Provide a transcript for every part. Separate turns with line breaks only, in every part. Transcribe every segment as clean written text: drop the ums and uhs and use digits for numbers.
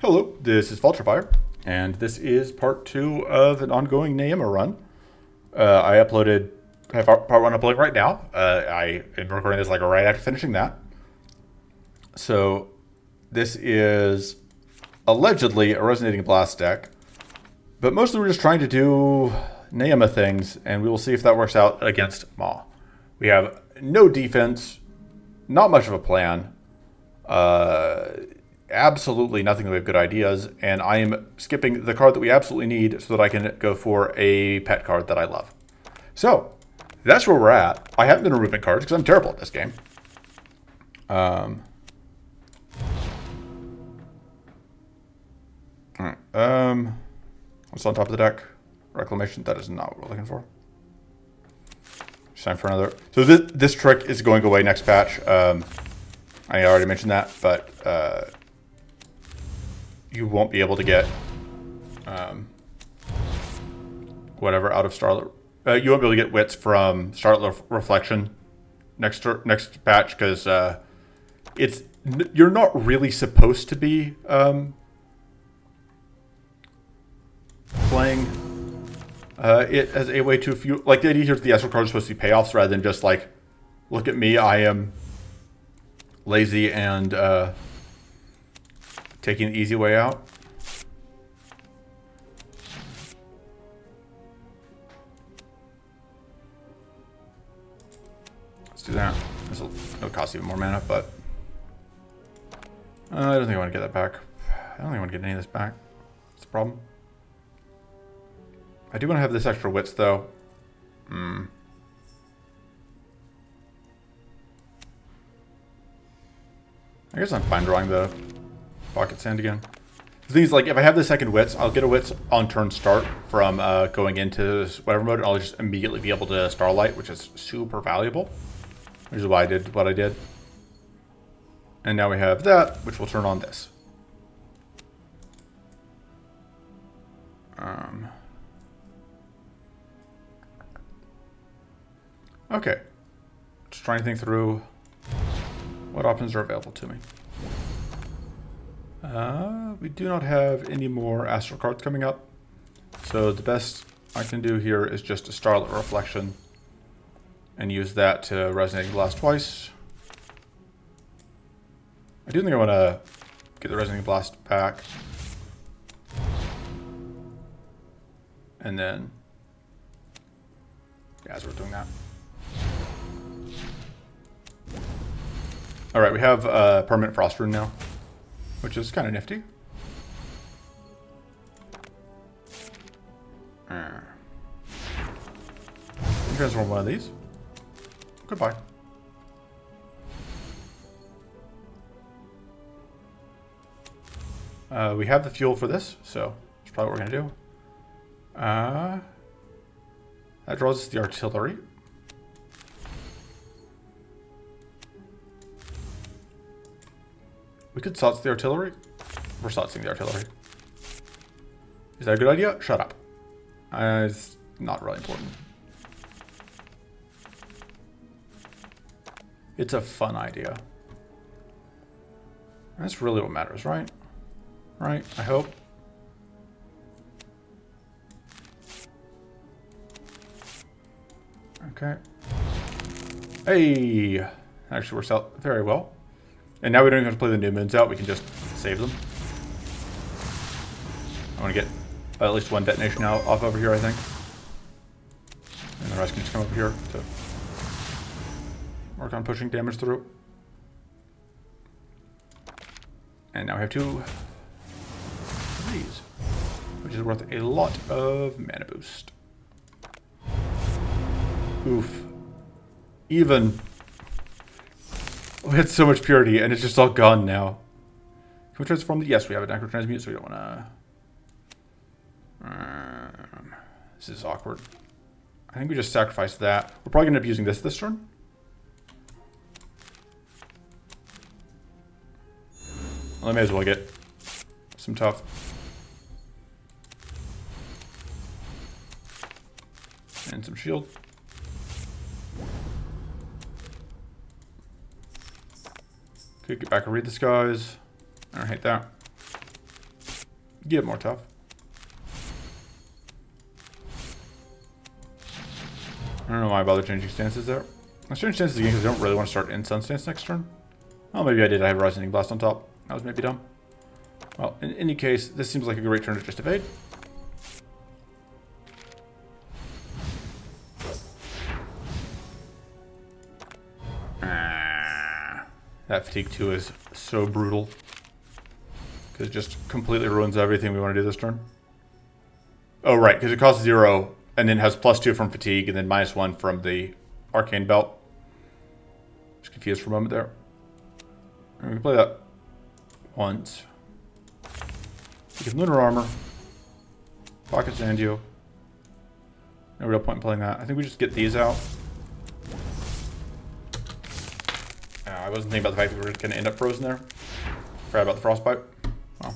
Hello, this is Vulturefire, and this is part 2 of an ongoing Nayema run. I have part 1 uploading right now. I am recording this right after finishing that. So, this is allegedly a Resonating Blast deck, but mostly we're just trying to do Nayema things, and we will see if that works out against Maw. We have no defense, not much of a plan. Absolutely nothing that we have good ideas, and I am skipping the card that we absolutely need so that I can go for a pet card that I love. So, that's where we're at. I haven't been removing cards because I'm terrible at this game. Alright, what's on top of the deck? Reclamation, that is not what we're looking for. It's time for another. So this trick is going away next patch. I already mentioned that, but you won't be able to get whatever out of Starlit. You won't be able to get wits from Starlit Reflection next patch because you're not really supposed to be playing it as a way to fuel. Like, the idea here is the Esper card is supposed to be payoffs rather than just like, look at me, I am lazy and taking the easy way out. Let's do that. It'll cost even more mana, but I don't think I want to get that back. I don't think I want to get any of this back. That's the problem. I do want to have this extra wits, though. I guess I'm fine drawing the pocket sand again. The thing is, like, if I have the second wits, I'll get a wits on turn start from going into whatever mode, and I'll just immediately be able to Starlight, which is super valuable. Which is why I did what I did. And now we have that, which will turn on this. Okay. Just trying to think through what options are available to me. We do not have any more Astral cards coming up. So the best I can do here is just a Starlit Reflection and use that to Resonating Blast twice. I do think I want to get the Resonating Blast back. And then, yeah, as we're doing that. Alright, we have permanent Frost Rune now, which is kind of nifty. Transform one of these. Goodbye. We have the fuel for this, so that's probably what we're going to do. That draws us the artillery. We could Sots the artillery. We're Sotsing the artillery. Is that a good idea? Shut up. It's not really important. It's a fun idea. That's really what matters, right? Right, I hope. Okay. Hey! That actually works out very well. And now we don't even have to play the new moons out, we can just save them. I want to get at least one detonation out off over here, I think. And the rest can just come over here to work on pushing damage through. And now we have two of these, which is worth a lot of mana boost. Oof. Even. We had so much purity, and it's just all gone now. Can we transform? Yes, we have a Necro Transmute, so we don't want to... this is awkward. I think we just sacrifice that. We're probably going to end up using this turn. Well, I may as well get some tough. And some shield. Could get back and read the skies. I don't hate that. Get more tough. I don't know why I bother changing stances there. I changed stances again because I don't really want to start in Sun stance next turn. Oh, maybe I did. I have Rising Blast on top. That was maybe dumb. Well, in any case, this seems like a great turn to just evade. That Fatigue 2 is so brutal. Because it just completely ruins everything we want to do this turn. Oh, right, because it costs 0, and then has +2 from Fatigue, and then -1 from the Arcane Belt. Just confused for a moment there. And we can play that once. We can Lunar Armor. Pocket Zandio. No real point in playing that. I think we just get these out. I wasn't thinking about the fact that we were going to end up frozen there. Forgot about the Frostbite. Wow.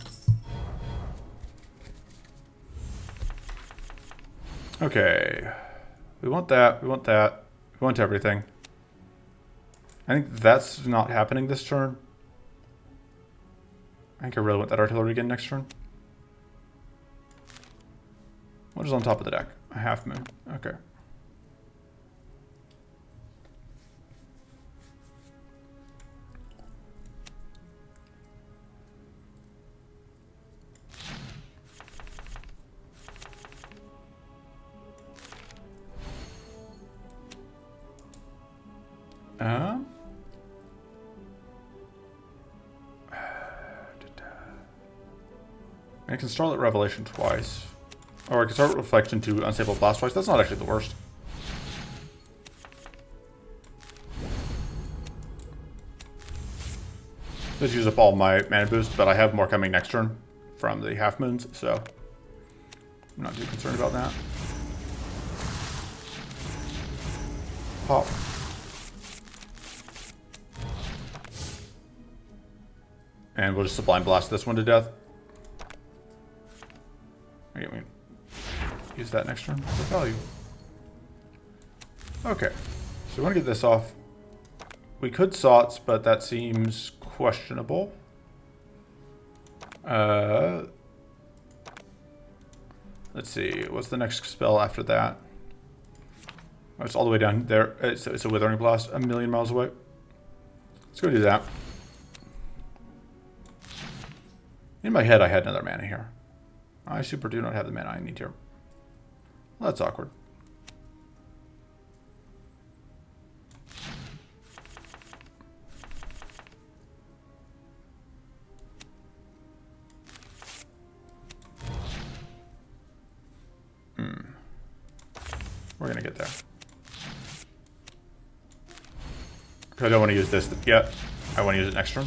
Okay. We want that. We want that. We want everything. I think that's not happening this turn. I think I really want that artillery again next turn. What is on top of the deck? A half moon. Okay. I can Starlit Revelation twice. Or I can start Reflection to Unstable Blast twice. That's not actually the worst. Just use up all my mana boost, but I have more coming next turn from the half moons, so I'm not too concerned about that. Pop. And we'll just Sublime Blast this one to death. Okay, we use that next turn for value. Okay, so we want to get this off. We could Sots, but that seems questionable. Let's see, what's the next spell after that? Oh, it's all the way down there. It's a Withering Blast, a million miles away. Let's go do that. In my head, I had another mana here. I super do not have the mana I need here. Well, that's awkward. We're gonna get there. I don't want to use this yet. I want to use it next turn.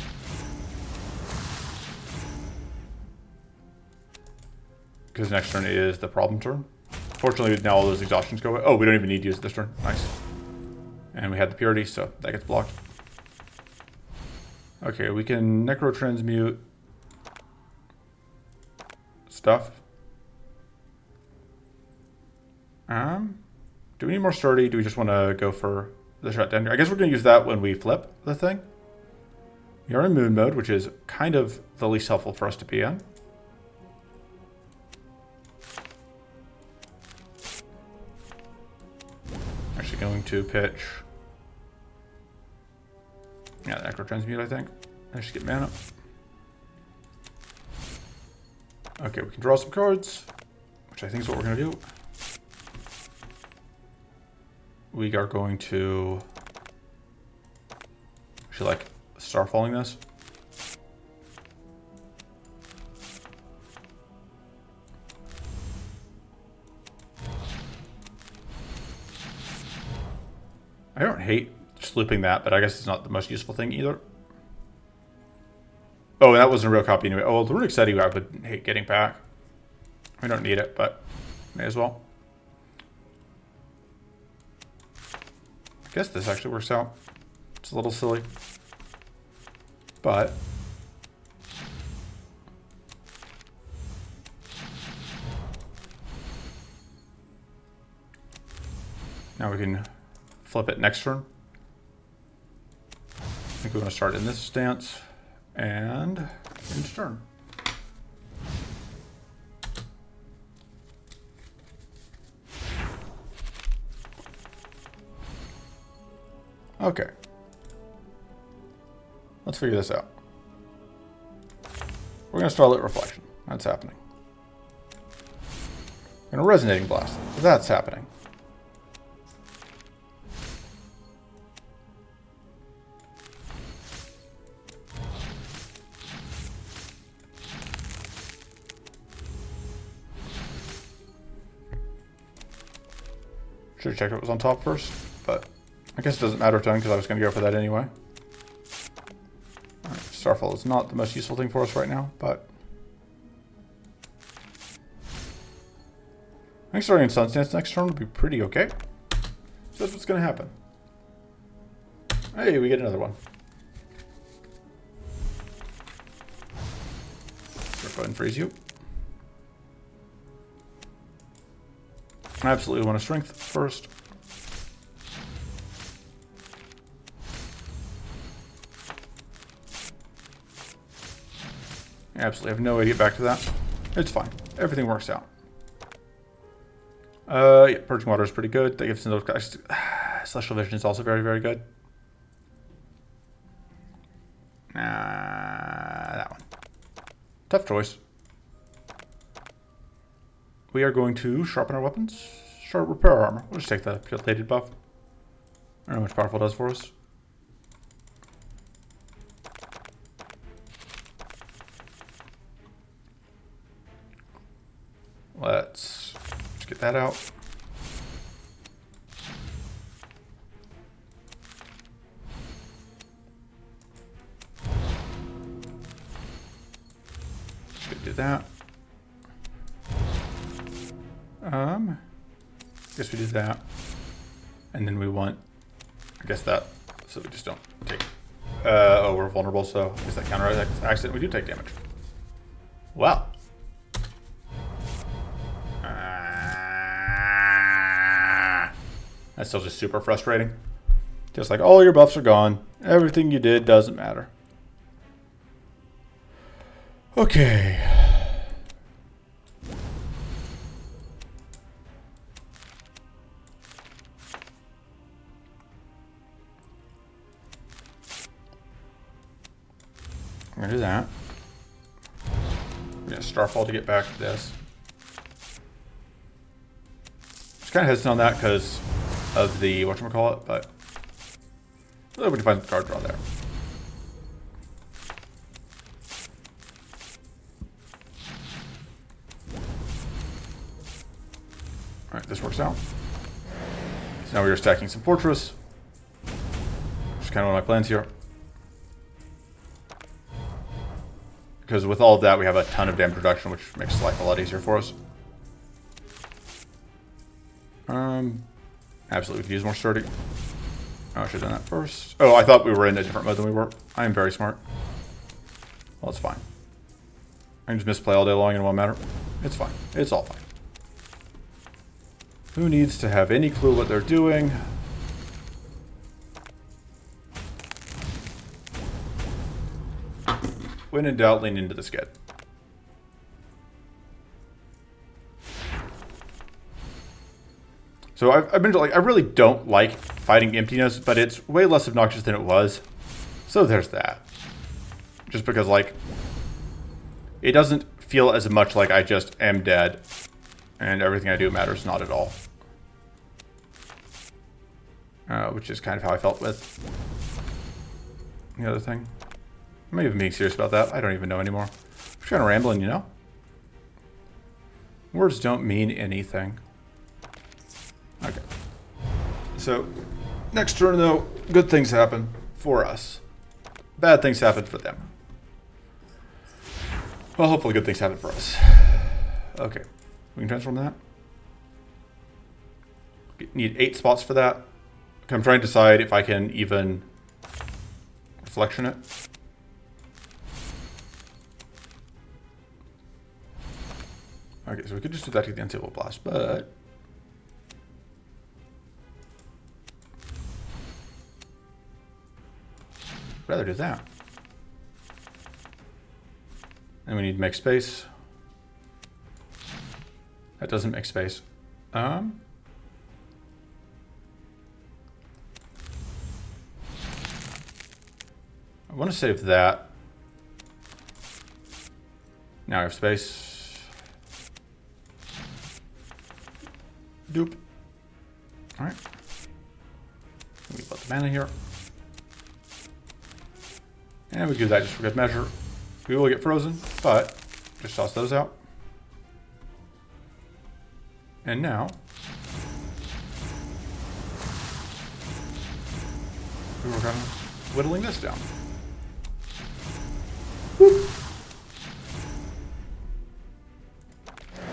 Because next turn is the problem turn. Fortunately, now all those exhaustions go away. Oh, we don't even need to use it this turn. Nice. And we had the purity, so that gets blocked. Okay, we can Necro Transmute stuff. Do we need more sturdy? Do we just want to go for the shutdown? I guess we're going to use that when we flip the thing. We are in moon mode, which is kind of the least helpful for us to be in. Actually going to pitch. Yeah, the Necro Transmute, I think. I should get mana. Okay, we can draw some cards, which I think is what we're going to do. We are going to actually like Starfalling this. I don't hate just looping that, but I guess it's not the most useful thing either. Oh, and that wasn't a real copy anyway. Oh, the Runic Seti I would hate getting back. We don't need it, but may as well. I guess this actually works out. It's a little silly. But now we can flip it next turn. I think we want to start in this stance and end turn. Okay. Let's figure this out. We're going to Starlit Reflection. That's happening. And a Resonating Blast. That's happening. Should have checked what was on top first, but I guess it doesn't matter a ton because I was going to go for that anyway. Right, Starfall is not the most useful thing for us right now, but I think starting in Sunstance next turn would be pretty okay. So that's what's going to happen. Hey, we get another one. Go ahead and freeze you. I absolutely want a strength first. I absolutely have no way to get back to that. It's fine. Everything works out. Yeah, Purging Water is pretty good. That gives those guys. Celestial Vision is also very, very good. That one. Tough choice. We are going to sharpen our weapons. Repair our armor. We'll just take the plated buff. I don't know how much powerful it does for us. Let's just get that out. Should do that. Guess we did that. And then we want, I guess that, so we just don't take, oh, we're vulnerable, so I guess that counter accident, we do take damage. Wow. That's still just super frustrating. Just like all your buffs are gone. Everything you did doesn't matter. Okay. I'm gonna do that. We're gonna Starfall to get back to this. Just kind of hesitant on that because of the whatchamacallit, but we can find the card draw there. Alright, this works out. So now we are stacking some Fortress. Which is kind of one of my plans here. Because with all of that, we have a ton of damage reduction, which makes life a lot easier for us. Absolutely could use more sturdy. Oh, I should have done that first. Oh, I thought we were in a different mode than we were. I am very smart. Well, it's fine. I can just misplay all day long and it won't matter. It's fine. It's all fine. Who needs to have any clue what they're doing? When in doubt, lean into the skid. So I've been like, I really don't like fighting emptiness, but it's way less obnoxious than it was. So there's that. Just because like, it doesn't feel as much like I just am dead and everything I do matters not at all. Which is kind of how I felt with the other thing. I'm not even being serious about that. I don't even know anymore. I'm just kind of rambling, you know? Words don't mean anything. Okay. So, next turn though, good things happen for us. Bad things happen for them. Well, hopefully good things happen for us. Okay. We can transform that. Need 8 spots for that. I'm trying to decide if I can even reflection it. Okay, so we could just do that to the Unstable Blast, but I'd rather do that. And we need to make space. That doesn't make space. I want to save that. Now I have space. Doop. Alright. We put the mana here. And we do that just for good measure. We will get frozen, but just toss those out. And now we were kind of whittling this down. Whoop.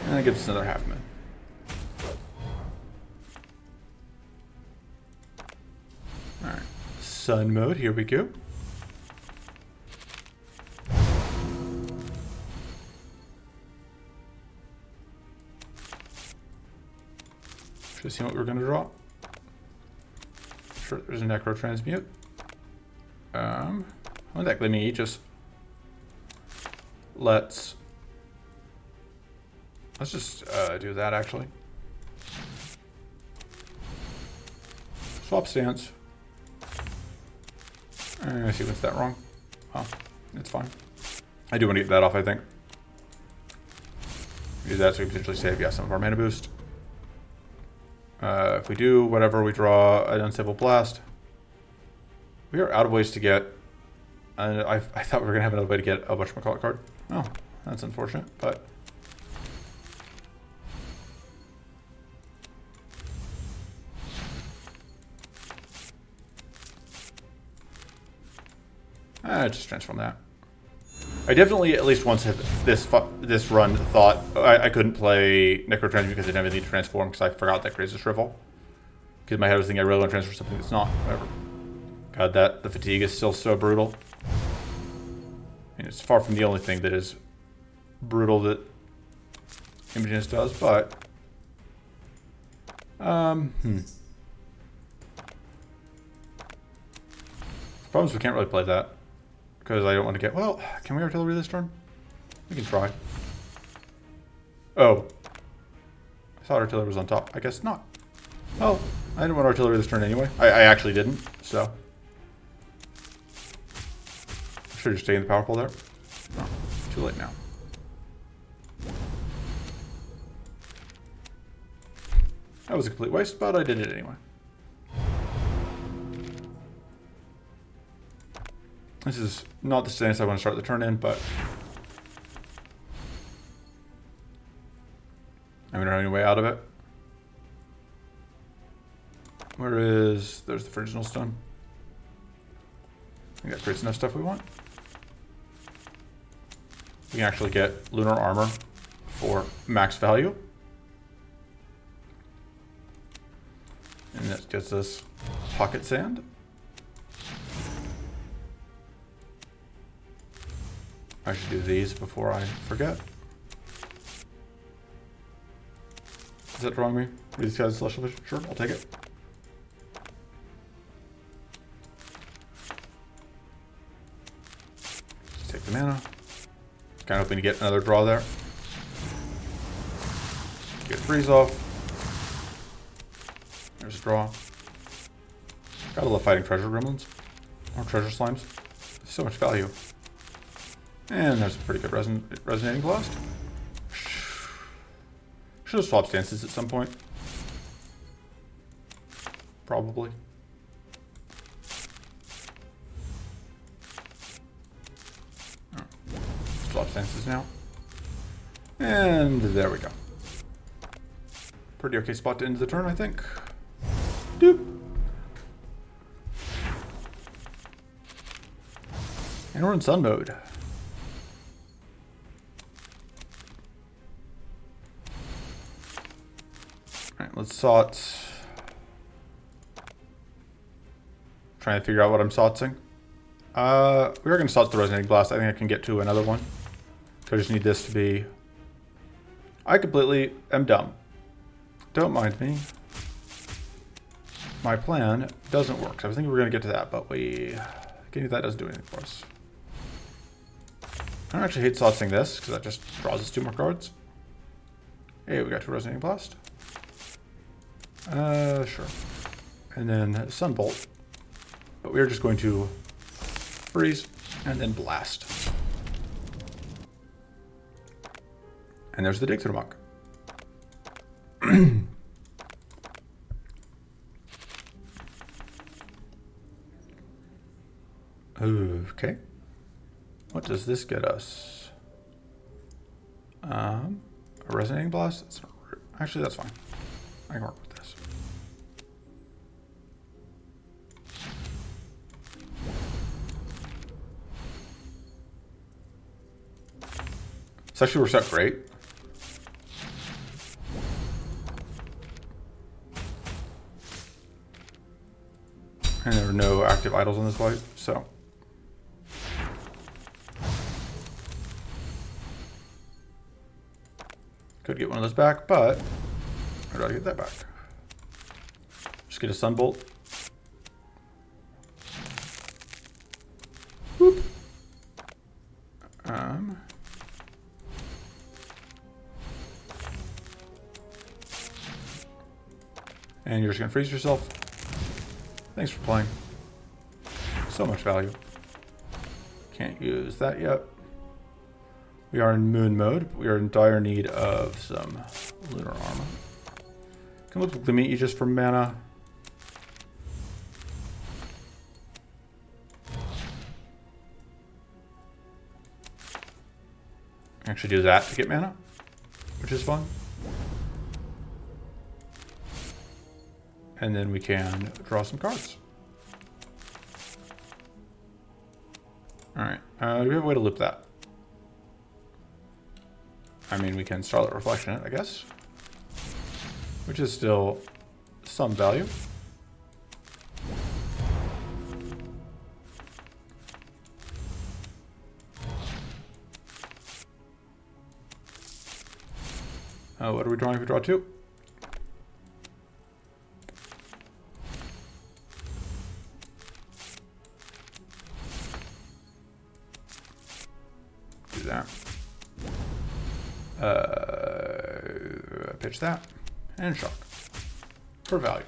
And that gives us another half min. Alright. Sun mode, here we go. Should have seen what we were going to draw. Sure, there's a Necro Transmute. On that Gleaming Aegis. Let's just do that actually. Swap stance. I see what's that wrong. Oh, it's fine. I do want to get that off, I think. Do that so we potentially save, yeah, some of our mana boost. If we do whatever, we draw an Unstable Blast. We are out of ways to get. I thought we were gonna have another way to get a whatchamacallit card. Oh, that's unfortunate, but. Just transform that. I definitely at least once had this run thought I couldn't play Necro Transmute because I didn't have anything to transform because I forgot that creates a shrivel. Because in my head I was thinking I really want to transfer something that's not. Whatever. God, the fatigue is still so brutal. I mean, it's far from the only thing that is brutal that Imogeneous does, but problem is we can't really play that. Because I don't want to get... Well, can we artillery this turn? We can try. Oh. I thought artillery was on top. I guess not. Oh, I didn't want artillery this turn anyway. I actually didn't, so. I should just stay in the power pole there. No, too late now. That was a complete waste, but I did it anyway. This is not the stance I want to start the turn in, but I don't have any way out of it. Where is... There's the Virginal Stone. We got creates enough stuff we want. We can actually get Lunar Armor for max value. And that gets us Pocket Sand. I should do these before I forget. Is that drawing me? These guys Celestial Vision? Sure, I'll take it. Just take the mana. Kind of hoping to get another draw there. Get freeze off. There's a draw. Gotta love fighting treasure gremlins. Or treasure slimes. So much value. And there's a pretty good resonating blast. Should have swapped stances at some point. Probably. Oh. Swap stances now. And there we go. Pretty okay spot to end the turn, I think. Doop. And we're in sun mode. Alright, let's sort. Trying to figure out what I'm sotsing. We're going to sot the Resonating Blast. I think I can get to another one. So I just need this to be... I completely am dumb. Don't mind me. My plan doesn't work. So I was thinking we were going to get to that, but that doesn't do anything for us. I don't actually hate sotsing this, because that just draws us 2 more cards. Hey, we got 2 Resonating Blast. Sure. And then Sunbolt. But we're just going to freeze, and then blast. And there's the dig through muck. Okay. What does this get us? A resonating blast? That's not, actually, that's fine. I can work with this. This actually works out great. And there are no active idols on this fight, so. Could get one of those back, but how do I get that back? Just get a sunbolt. Whoop. And you're just gonna freeze yourself. Thanks for playing. So much value. Can't use that yet. We are in moon mode, but we are in dire need of some lunar armor. Can look at the meat just for mana. Actually do that to get mana, which is fun. And then we can draw some cards. Alright, do we have a way to loop that? I mean, we can Starlight Reflection it, I guess. Which is still some value. What are we drawing if we draw 2? Do that. Pitch that. And shock. For value.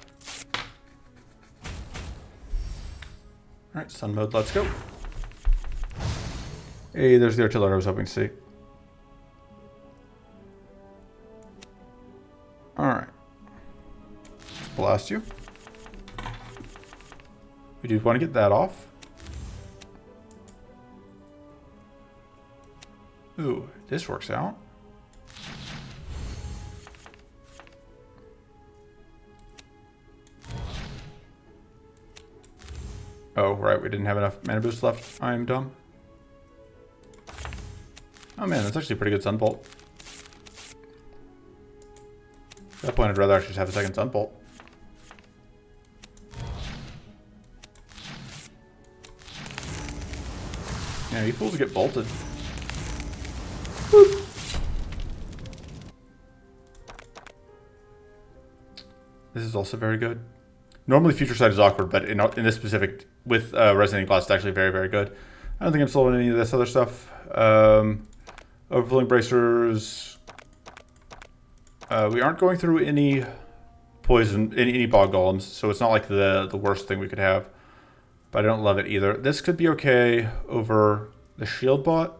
Alright, sun mode, let's go. Hey, there's the artillery I was hoping to see. Alright. Blast you. We do want to get that off. Ooh, this works out. Oh, right, we didn't have enough mana boost left. I am dumb. Oh man, that's actually a pretty good Sunbolt. At that point, I'd rather actually just have a second Sunbolt. Yeah, you fools get bolted. Whoop. This is also very good. Normally, Future Sight is awkward, but in this specific, with Resonating Blast, it's actually very, very good. I don't think I'm sold on any of this other stuff. Overflowing Bracers. We aren't going through any poison, any bog golems, so it's not like the worst thing we could have. But I don't love it either. This could be okay over the shield bot.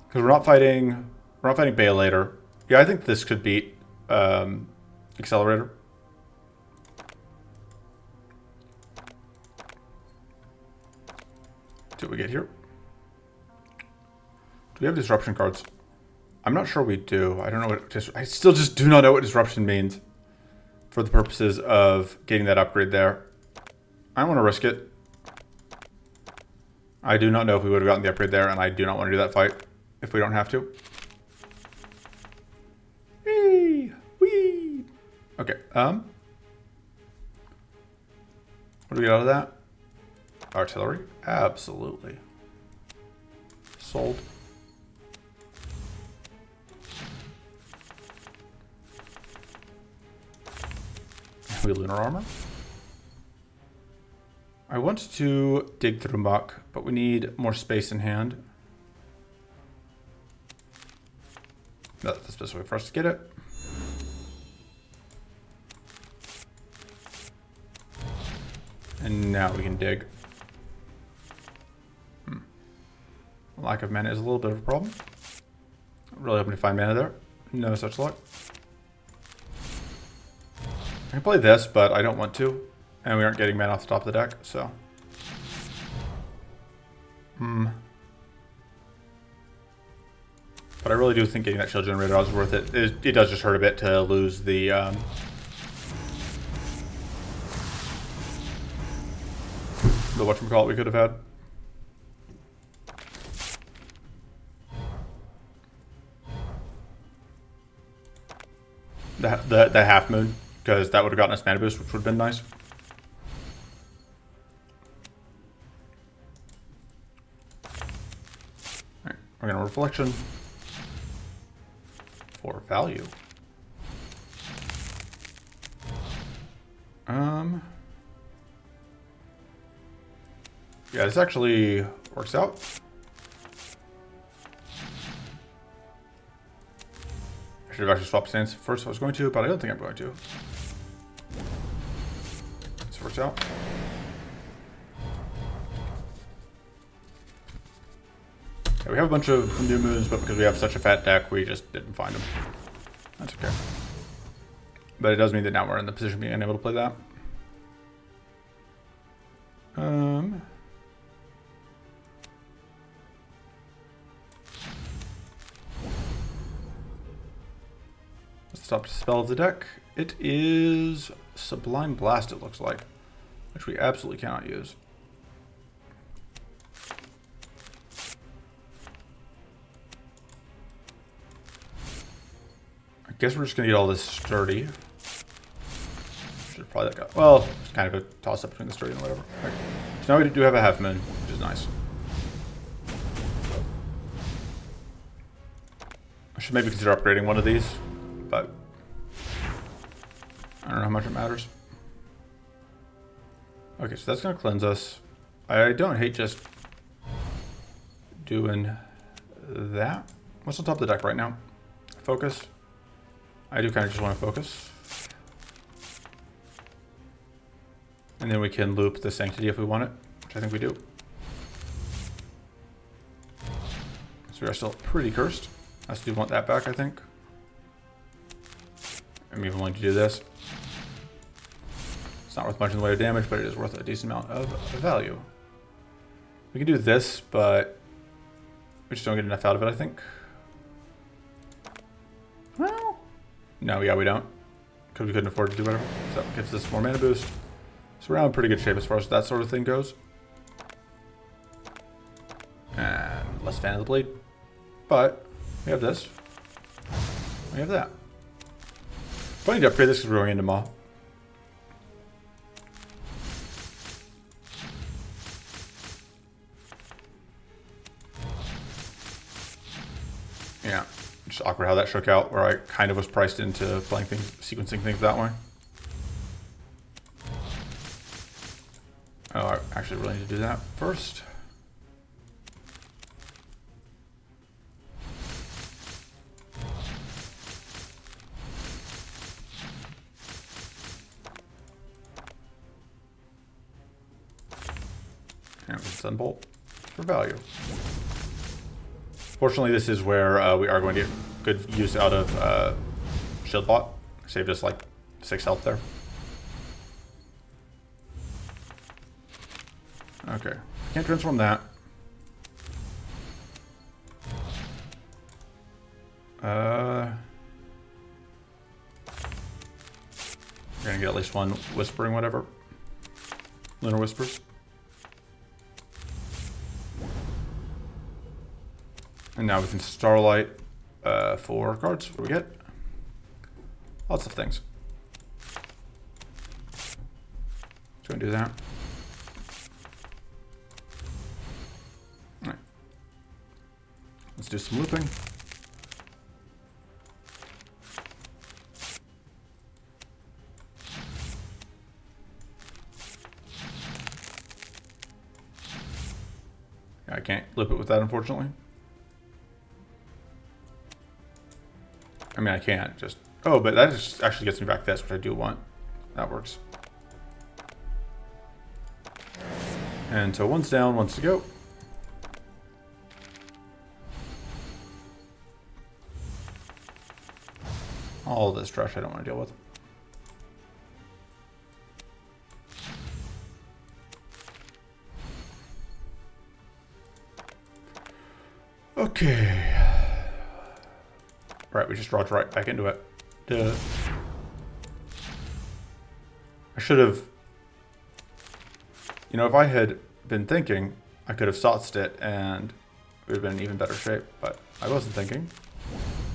Because we're not fighting Baelator. Yeah, I think this could beat Accelerator. See what we get here. Do we have disruption cards? I'm not sure we do. I don't know what I still just do not know what disruption means for the purposes of getting that upgrade there. I don't want to risk it. I do not know if we would have gotten the upgrade there, and I do not want to do that fight if we don't have to. Whee! Whee! Okay, what do we get out of that? Artillery? Absolutely. Sold. We lunar armor. I want to dig through muck, but we need more space in hand. That's the best way for us to get it. And now we can dig. Lack of mana is a little bit of a problem. Really hoping to find mana there. No such luck. I can play this, but I don't want to. And we aren't getting mana off the top of the deck, so. But I really do think getting that shield generator out is worth it. It does just hurt a bit to lose the whatchamacallit we could have had. The half moon, because that would have gotten us mana boost, which would have been nice. Alright, we're gonna reflection for value. Yeah, this actually works out. I should have actually swapped stands first if I was going to, but I don't think I'm going to. This works out. Yeah, we have a bunch of new moons, but because we have such a fat deck, we just didn't find them. That's okay. But it does mean that now we're in the position of being able to play that. Let's stop to spell of the deck. It is Sublime Blast, it looks like, which we absolutely cannot use. I guess we're just gonna get all this sturdy. Should probably let go. Well, it's kind of a toss up between the sturdy and whatever. Right. So now we do have a half moon, which is nice. I should maybe consider upgrading one of these, but I don't know how much it matters. Okay, so that's gonna cleanse us. I don't hate just doing that. What's on top of the deck right now? Focus. I do kind of just want to focus. And then we can loop the Sanctity if we want it, which I think we do. So we are still pretty cursed. I still want that back, I think. I'm even willing to do this. It's not worth much in the way of damage, but it is worth a decent amount of value. We can do this, but we just don't get enough out of it, I think. Well, no, yeah, we don't. Because we couldn't afford to do whatever. So it gives us more mana boost. So we're in pretty good shape as far as that sort of thing goes. And less fan of the bleed. But we have this. We have that. I need to upgrade this because we're going into Maw. Yeah, just awkward how that shook out, where I kind of was priced into playing things, sequencing things that way. Oh, I actually really need to do that first. And Sunbolt for value. Fortunately, this is where we are going to get good use out of Shield Bot. Saved us like 6 health there. Okay, can't transform that. We're gonna get at least one Whispering whatever. Lunar Whispers. And now we can Starlight for cards. What do we get? Lots of things. Let's go and do that. Alright. Let's do some looping. I can't loop it with that, unfortunately. I mean, I can't just... Oh, but that just actually gets me back this, which I do want. That works. And so one's down, one's to go. All this trash I don't want to deal with. Okay. Right, we just rocked right back into it. Duh. I should have... You know, if I had been thinking, I could have sotsed it and it would have been in even better shape, but I wasn't thinking,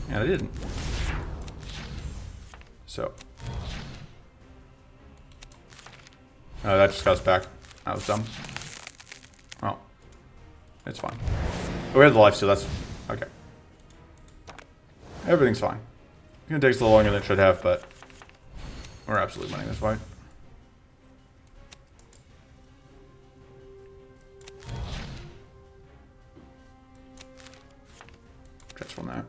and I didn't. So. Oh, that just got us back. That was dumb. Oh. It's fine. Oh, we have the life steal, that's... Okay. Everything's fine. It's gonna take us a little longer than it should have, but we're absolutely winning this fight. Transform that.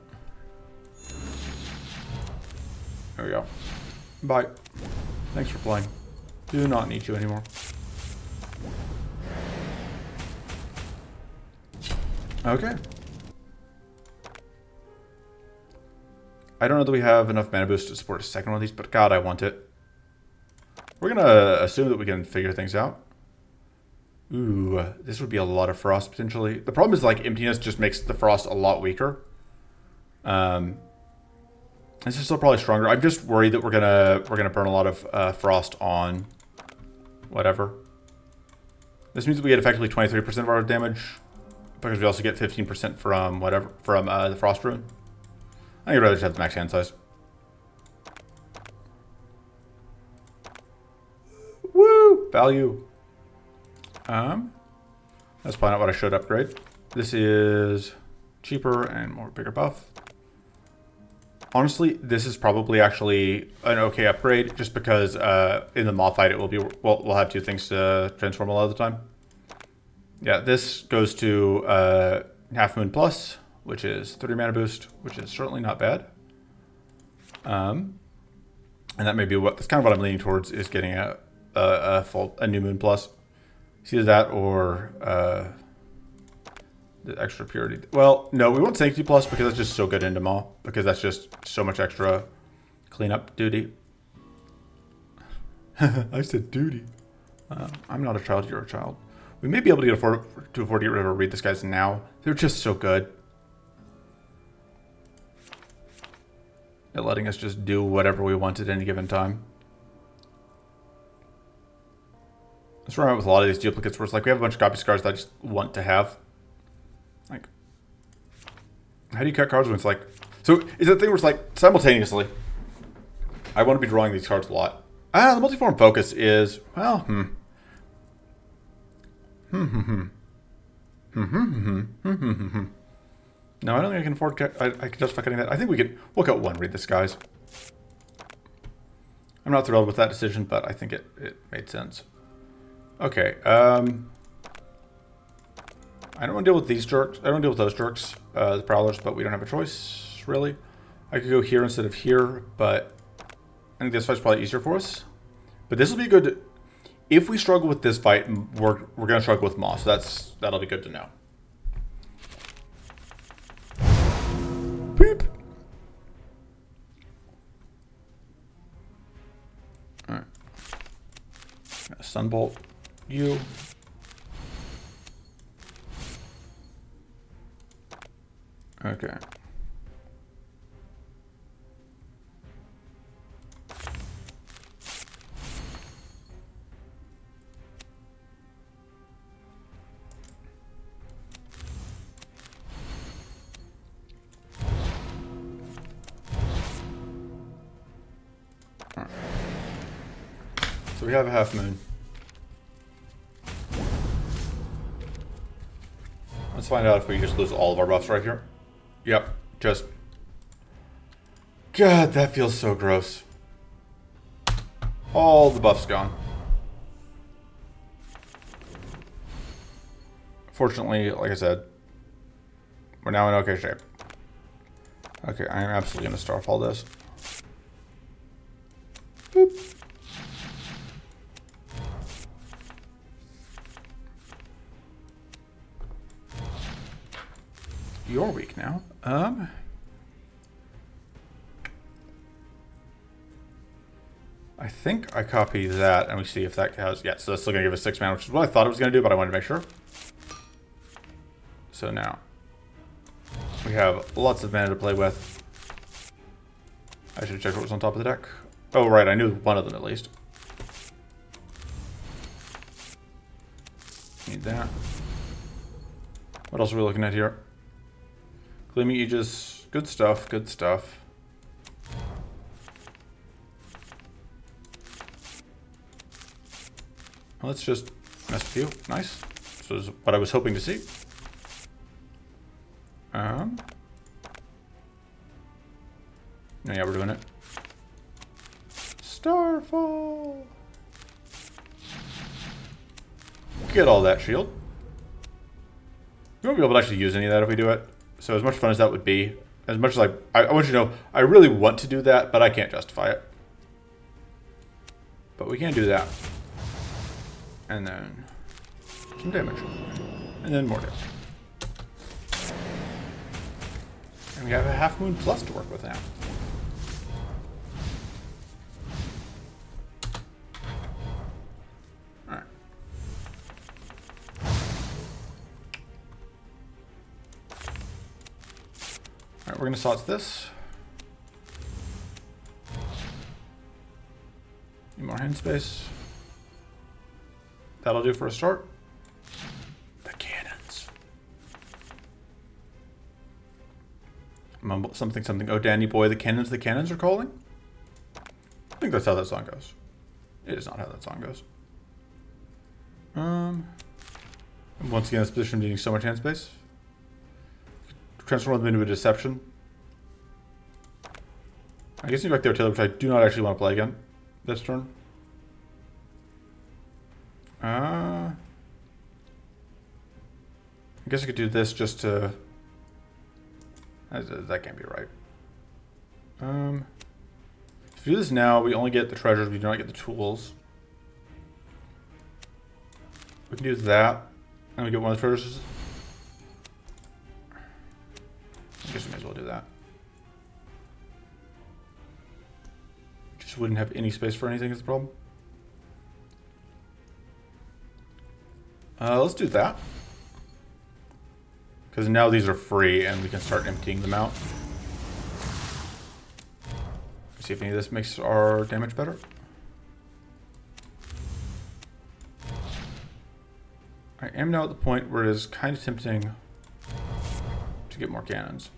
There we go. Bye. Thanks for playing. Do not need you anymore. Okay. I don't know that we have enough mana boost to support a second one of these, but God, I want it. We're gonna assume that we can figure things out. Ooh, this would be a lot of frost potentially. The problem is like emptiness just makes the frost a lot weaker. This is still probably stronger. I'm just worried that we're gonna burn a lot of frost on whatever. This means that we get effectively 23% of our damage because we also get 15% from whatever the frost rune. I think I'd rather just have the max hand size. Woo! Value. That's probably not what I should upgrade. This is cheaper and more bigger buff. Honestly, this is probably actually an okay upgrade just because in the mob fight it will be we'll have two things to transform a lot of the time. Yeah, this goes to Half Moon Plus, which is 30 mana boost, which is certainly not bad. And that may be that's kind of what I'm leaning towards is getting a New Moon Plus. It's either that or the extra purity. Well, no, we want Sanctity Plus because that's just so good into Maw, because that's just so much extra cleanup duty. I said duty. I'm not a child, you're a child. We may be able to afford to get rid of or read this guys now. They're just so good at letting us just do whatever we want at any given time. That's where I'm at with a lot of these duplicates, where it's like we have a bunch of copy scars that I just want to have. Like, how do you cut cards when it's like... So, is that thing where it's like, simultaneously, I want to be drawing these cards a lot. The multiform focus is, well, No, I don't think I can afford... I can justify cutting that. I think we'll cut one read this, guys. I'm not thrilled with that decision, but I think it made sense. Okay, I don't want to deal with these jerks. I don't want to deal with those jerks, the Prowlers, but we don't have a choice, really. I could go here instead of here, but I think this fight's probably easier for us. But this will be good. If we struggle with this fight, we're going to struggle with Maw, so that'll be good to know. Beep. All right. Sunbolt. You. Okay. Alright. So we have a half moon. Let's find out if we just lose all of our buffs right here. Yep, just... God, that feels so gross. All the buffs gone. Fortunately, like I said, we're now in okay shape. Okay, I am absolutely going to starfall this. Boop. You're weak now. I think I copy that and we see if that has, yeah, so that's still gonna give us 6 mana, which is what I thought it was gonna do, but I wanted to make sure. So now we have lots of mana to play with. I should check what was on top of the deck. Oh, right, I knew one of them at least. Need that. What else are we looking at here? Gleaming Aegis, good stuff, good stuff. Let's just mess with you. Nice. This was what I was hoping to see. No, yeah, we're doing it. Starfall. Get all that shield. We won't be able to actually use any of that if we do it. So as much fun as that would be, as much as I want you to know, I really want to do that, but I can't justify it. But we can do that. And then some damage. And then more damage. And we have a Half Moon Plus to work with now. Alright. Alright, we're going to sort this. Need more hand space. That'll do for a start. The cannons. Mumble something something. Oh, Danny boy, the cannons are calling? I think that's how that song goes. It is not how that song goes. Once again, this position needing so much hand space. Transform them into a deception. I guess you back there, Taylor, which I do not actually want to play again this turn. I guess I could do this just to... That can't be right. If we do this now, we only get the treasures, we do not get the tools. We can do that, and we get one of the treasures. I guess we may as well do that. Just wouldn't have any space for anything is the problem. Let's do that. Because now these are free and we can start emptying them out. See if any of this makes our damage better. I am now at the point where it is kind of tempting to get more cannons.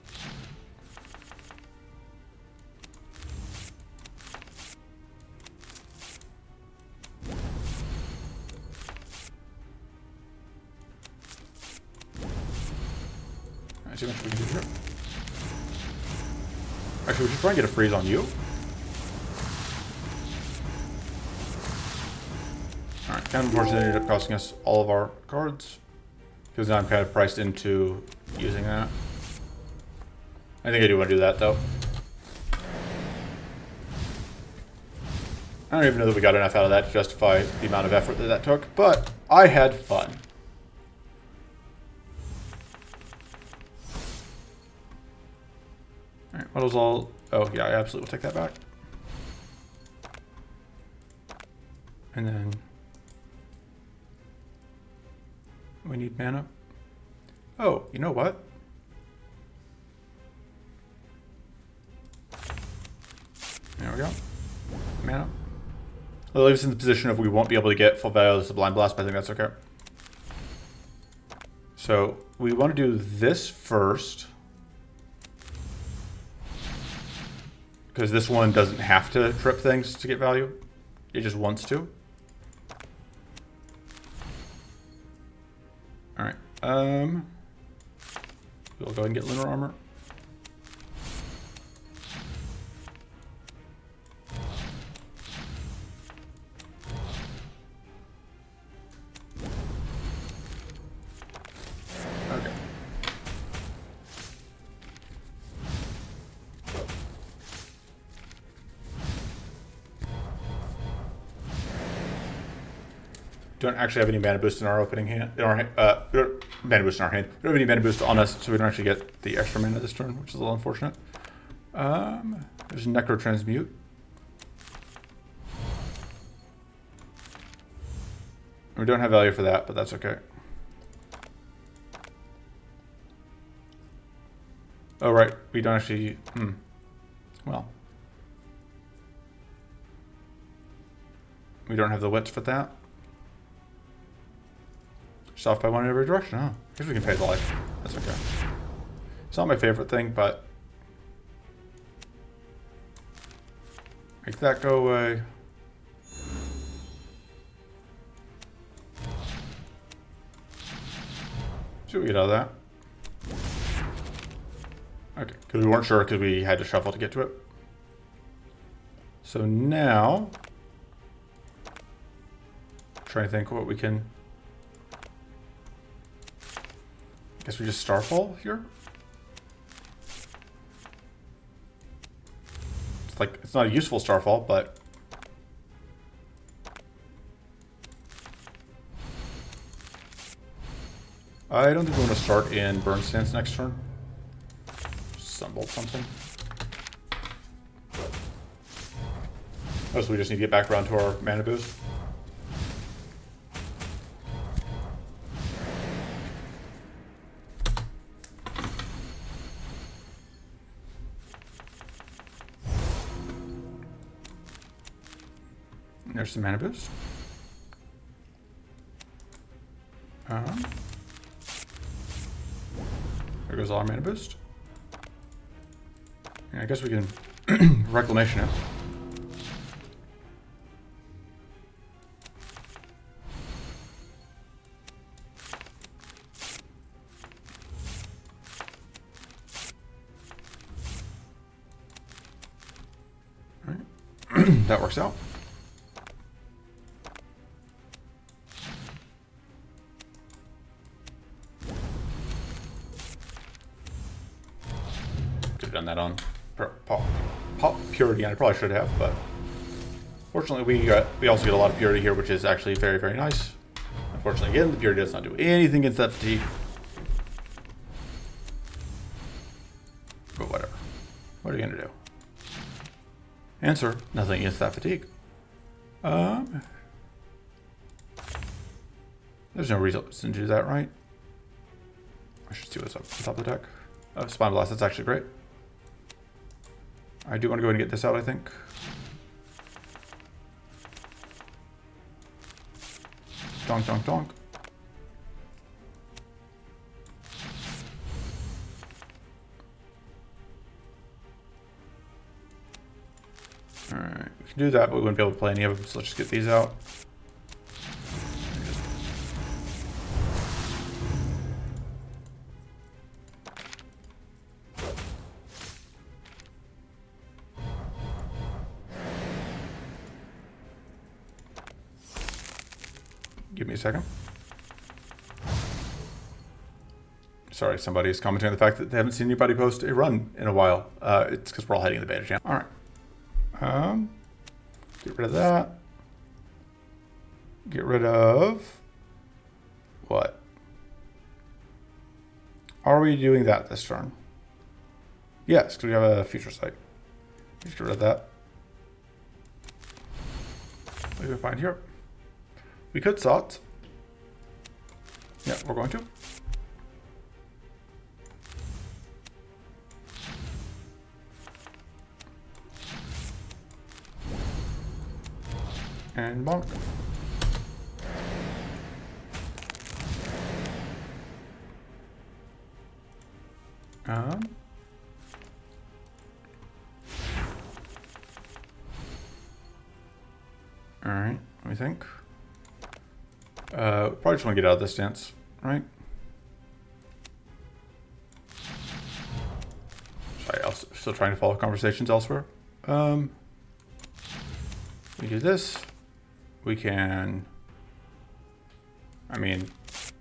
See how much we can do here. Actually, we should try and get a freeze on you. Alright, kind of unfortunate it ended up costing us all of our cards. Because now I'm kind of priced into using that. I think I do want to do that though. I don't even know that we got enough out of that to justify the amount of effort that took, but I had fun. Alright, what was all... Oh, yeah, I absolutely will take that back. And then... we need mana. Oh, you know what? There we go. Mana. Well, it leaves us in the position of we won't be able to get full value of the Sublime Blast, but I think that's okay. So, we want to do this first. Because this one doesn't have to trip things to get value. It just wants to. Alright. We'll go ahead and get Lunar Armor. Okay. Don't actually have any mana boost in our opening hand. In our mana boost in our hand. We don't have any mana boost on us, so we don't actually get the extra mana this turn, which is a little unfortunate. There's Necro Transmute. We don't have value for that, but that's okay. Oh, right. We don't actually... Well. We don't have the width for that. Just off by one in every direction, huh? I guess we can pay the life. That's okay. It's not my favorite thing, but... Make that go away. See what we get out of that. Okay, because we weren't sure because we had to shuffle to get to it. So now... Trying to think what we can... I guess we just Starfall here? It's like, it's not a useful Starfall, but... I don't think we want to start in Burn Stance next turn. Sunbolt something. Oh, so we just need to get back around to our mana boost. There's some mana boost. There goes all our mana boost. Yeah, I guess we can Reclamation it. All right. That works out. Done that on pop purity, and I probably should have, but fortunately we also get a lot of purity here, which is actually very, very nice. Unfortunately, again, the purity does not do anything against that fatigue. But whatever. What are you gonna do? Answer: nothing against that fatigue. There's no reason to do that, right? I should see what's up on top of the deck. Spine Blast, that's actually great. I do want to go ahead and get this out, I think. Donk, donk, donk. Alright, we can do that, but we wouldn't be able to play any of them, so let's just get these out. Give me a second. Sorry, somebody's commenting on the fact that they haven't seen anybody post a run in a while. It's because we're all heading the beta channel. All right. Get rid of that. Get rid of what? Are we doing that this turn? Yes, because we have a future sight. Let's get rid of that. What do we find here? We could salt. Yeah, we're going to. And bonk. All right, let me think. Probably just want to get out of this stance, right? Sorry, I'm still trying to follow conversations elsewhere. We do this. We can... I mean,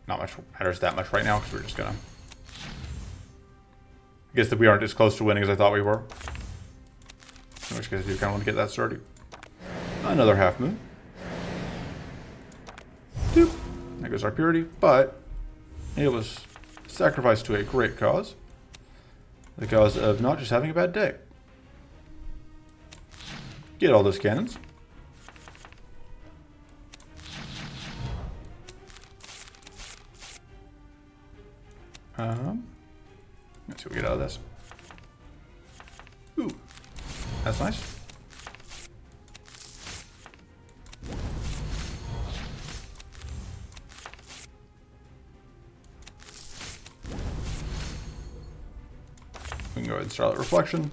not much matters that much right now because we're just gonna... I guess that we aren't as close to winning as I thought we were. In which case, we kind of want to get that started. Another half moon. Doop. There goes our purity, but it was sacrificed to a great cause. The cause of not just having a bad day. Get all those cannons. Let's see what we get out of this. Ooh, that's nice. We can go ahead and Starlight Reflection,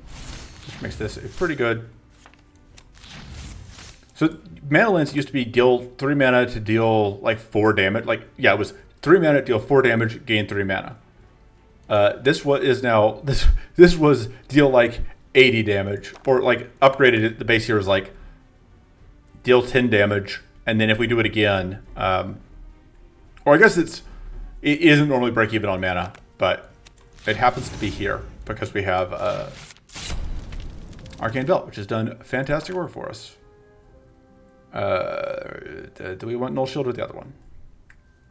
which makes this a pretty good. So mana lens used to be deal 3 mana to deal like 4 damage. Like, yeah, it was 3 mana to deal 4 damage, gain 3 mana. This was deal like 80 damage, or like upgraded it. The base here is like deal 10 damage, and then if we do it again, or I guess it isn't normally break even on mana, but it happens to be here because we have Arcane Belt, which has done fantastic work for us. Do we want Null Shield or the other one?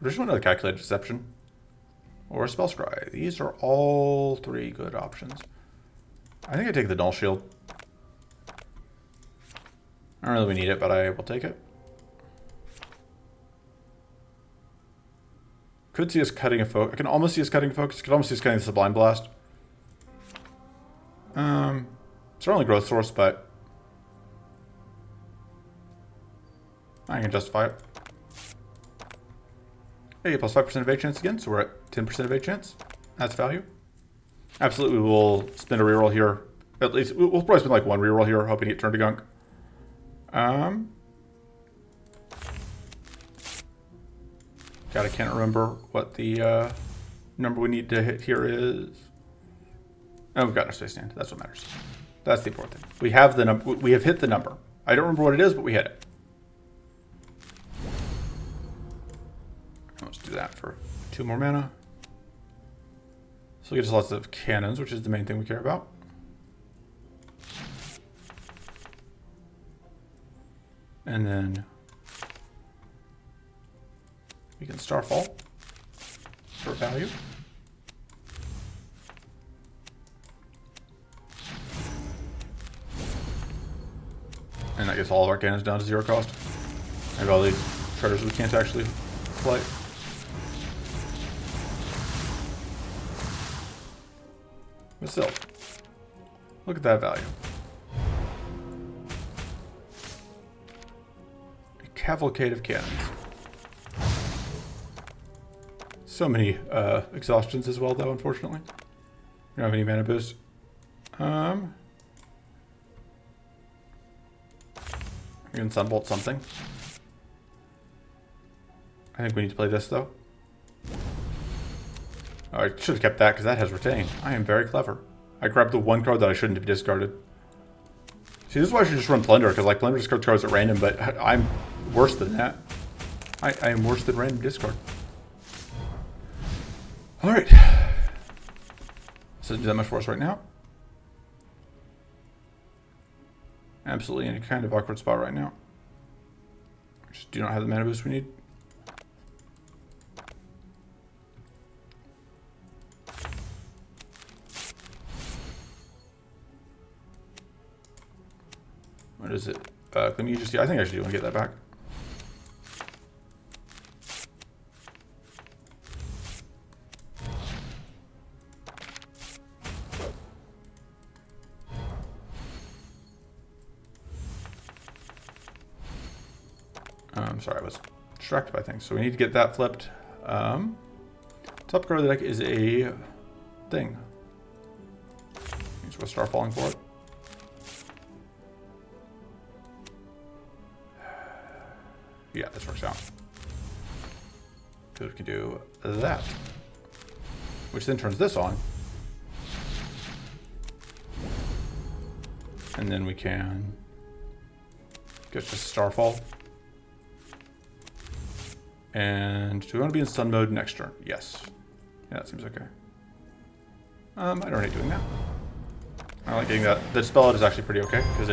We just want another Calculated Deception or a Spell Scry. These are all 3 good options. I think I take the Null Shield. I don't really need it, but I will take it. Could see us cutting a focus. I can almost see us cutting a focus. Could almost see us cutting the Sublime Blast. It's our only growth source, but I can justify it. Hey, plus 5% evade chance again, so we're at 10% evade chance. That's value. Absolutely, we'll spend a reroll here. At least, we'll probably spend like 1 reroll here, hoping to get turned to gunk. God, I can't remember what the number we need to hit here is. Oh, we've got our Space Stand. That's what matters. That's the important thing. We have the number. We have hit the number. I don't remember what it is, but we hit it. Let's do that for 2 more mana. So we get us lots of cannons, which is the main thing we care about. And then we can Starfall for value. And that gets all of our cannons down to 0 cost. And all these treasures we can't actually play. But still, look at that value. A cavalcade of cannons. So many exhaustions as well, though, unfortunately. We don't have any mana boost. We can Sunbolt something. I think we need to play this, though. Oh, I should have kept that, because that has Retain. I am very clever. I grabbed the 1 card that I shouldn't have discarded. See, this is why I should just run Plunder, because like Plunder discards cards at random, but I'm worse than that. I am worse than random discard. Alright. Doesn't do that much for us right now. Absolutely in a kind of awkward spot right now. We just do not have the mana boost we need. What is it? Let me just see. I think I actually do want to get that back. Sorry, I was distracted by things. So we need to get that flipped. Top card of the deck is a thing. Means we'll start falling for it. Yeah, this works out. Because we can do that. Which then turns this on. And then we can get just Starfall. And do we want to be in Sun mode next turn? Yes. Yeah, that seems okay. I don't hate doing that. I like getting that. The spell out is actually pretty okay, because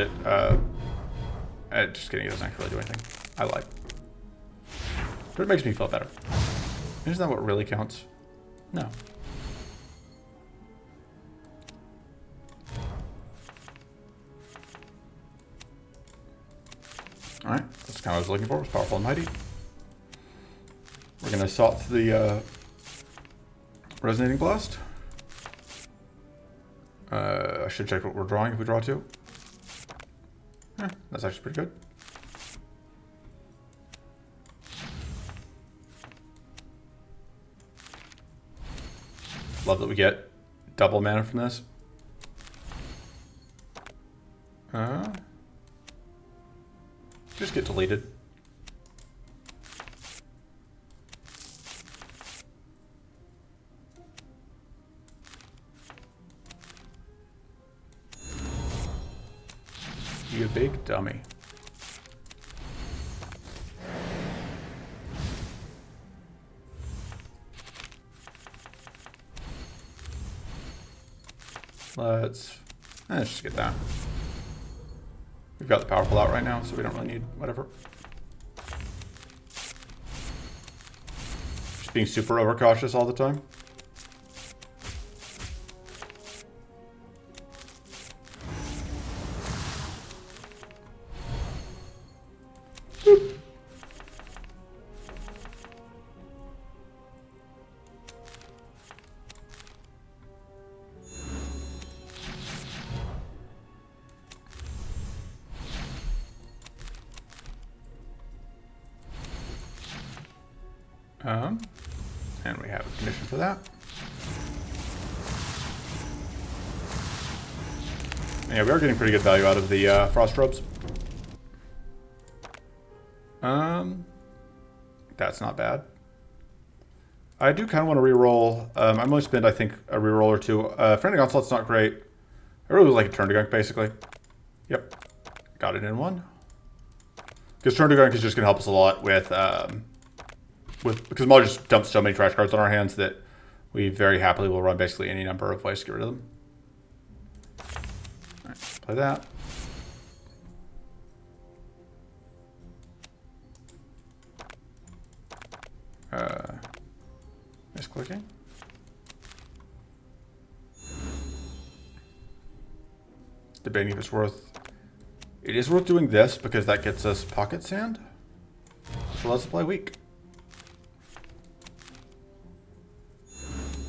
just kidding, it doesn't actually do anything. I like. But it makes me feel better. Isn't that what really counts? No. Alright, that's kind of what I was looking for, was Powerful and Mighty. We're going to assault the Resonating Blast. I should check what we're drawing if we draw 2. That's actually pretty good. Love that we get double mana from this. Just get deleted. You big dummy. Let's just get that. We've got the powerful out right now, so we don't really need whatever. Just being super overcautious all the time. And we have a condition for that. Yeah, we are getting pretty good value out of the frost robes. That's not bad. I do kind of want to reroll. I'm only spend, I think, a reroll or 2. Frantic Onslaught's not great. I really would like a turn to gunk, basically. Yep. Got it in 1. Because turn to gunk is just going to help us a lot because Maul just dumps so many trash cards on our hands that we very happily will run basically any number of ways to get rid of them. All right, play that. Misclicking. Debating if it's worth... It is worth doing this because that gets us Pocket Sand. So let's play weak.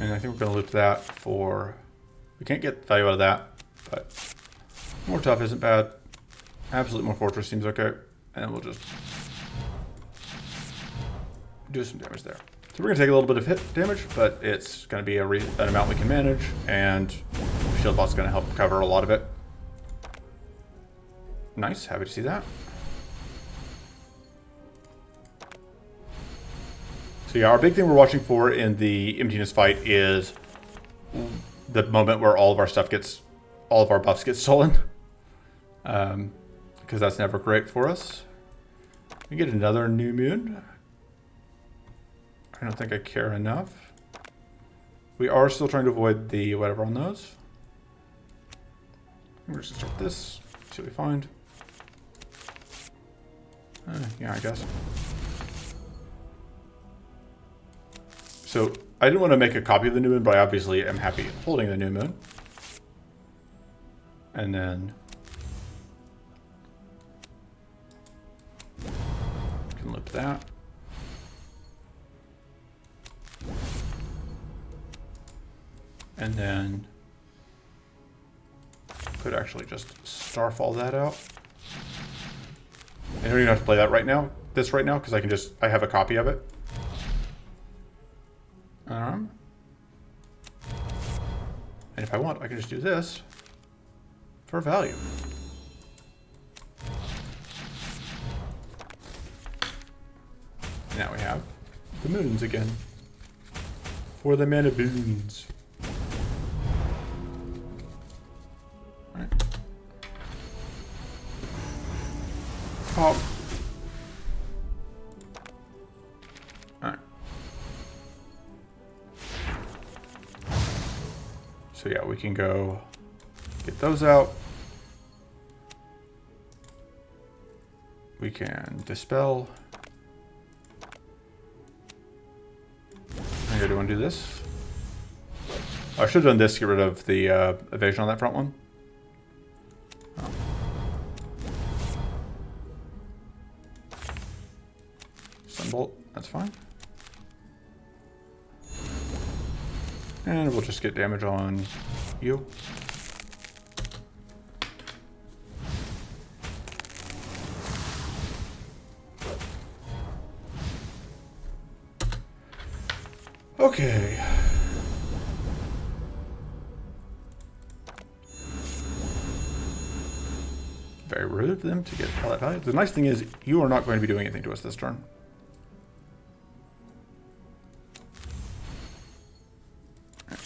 And I think we're going to loop that for... We can't get value out of that, but more tough isn't bad. Absolute more fortress seems okay. And we'll just do some damage there. So we're going to take a little bit of hit damage, but it's going to be an amount we can manage, and Shield Boss is going to help cover a lot of it. Nice, happy to see that. So yeah, our big thing we're watching for in the Emptiness fight is the moment where all of our buffs get stolen. Because that's never great for us. We get another new moon. I don't think I care enough. We are still trying to avoid the whatever on those. We're just gonna start this, see what we find. Yeah, I guess. So I didn't want to make a copy of the new moon, but I obviously am happy holding the new moon. And then can loop that. And then could actually just Starfall that out. I don't even have to play that right now, because I have a copy of it. And if I want, I can just do this for value. Now we have the moons again. For the mana boons. Alright. Pop. Alright. So yeah, we can go get those out. We can dispel. I do want to do this. I should have done this to get rid of the evasion on that front one. Oh. Sunbolt, that's fine. And we'll just get damage on you. Okay. Very rude of them to get all that value. The nice thing is, you are not going to be doing anything to us this turn.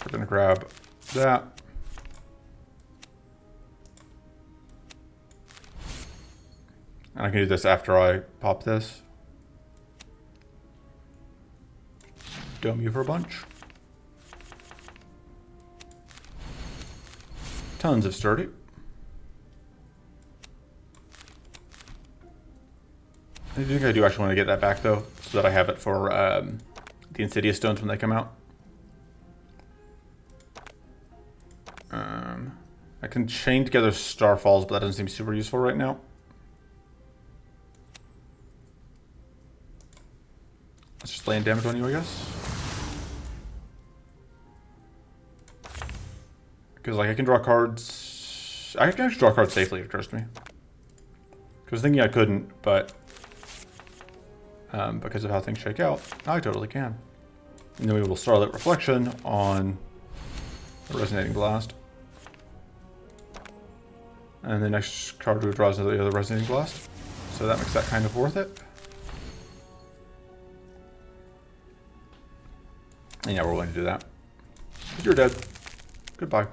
We're going to grab that. And I can do this after I pop this. Dome you for a bunch. Tons of sturdy. I think I do actually want to get that back though, so that I have it for the Insidious Stones when they come out. I can chain together Starfalls, but that doesn't seem super useful right now. Let's just land damage on you, I guess. Because like I can draw cards. I can actually draw cards safely, if it occurs to me. Because thinking I couldn't, but because of how things shake out, I totally can. And then we will Starlit Reflection on the Resonating Blast. And the next card we draw is the other Resonating Blast. So that makes that kind of worth it. And yeah, we're willing to do that. You're dead. Goodbye.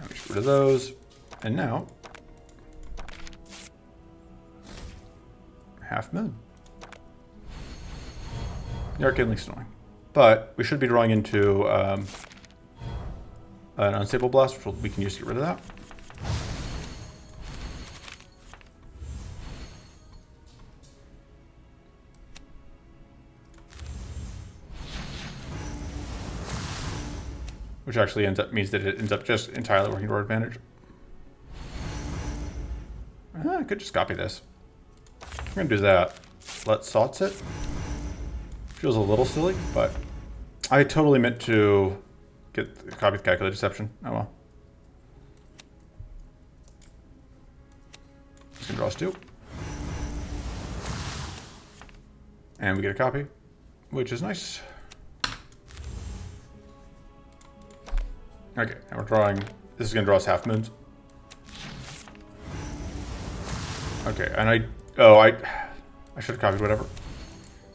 Let me get rid of those. And now, Half Moon. The Arcane Link's annoying. But we should be drawing into an Unstable Blast, which we can use to get rid of that. Which actually means that it ends up just entirely working to our advantage. I could just copy this. I'm going to do that. Let Sots it. Feels a little silly, but I totally meant to get the copy of Calculated Deception. Oh well. Just going to draw us 2. And we get a copy, which is nice. Okay, and we're drawing. This is going to draw us Half Moons. Okay, and I should have copied whatever.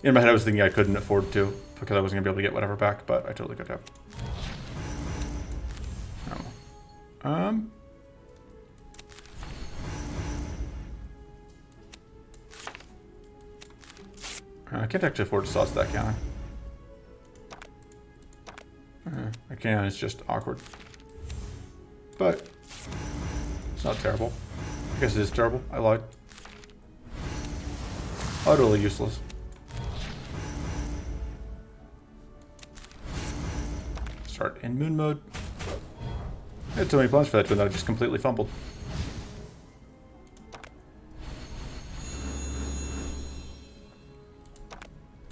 In my head, I was thinking I couldn't afford to because I wasn't going to be able to get whatever back, but I totally could have. I can't actually afford to sauce that, can I? I can, it's just awkward. But it's not terrible. I guess it is terrible. I lied. Utterly useless. Start in moon mode. I had so many plans for that twin that I just completely fumbled.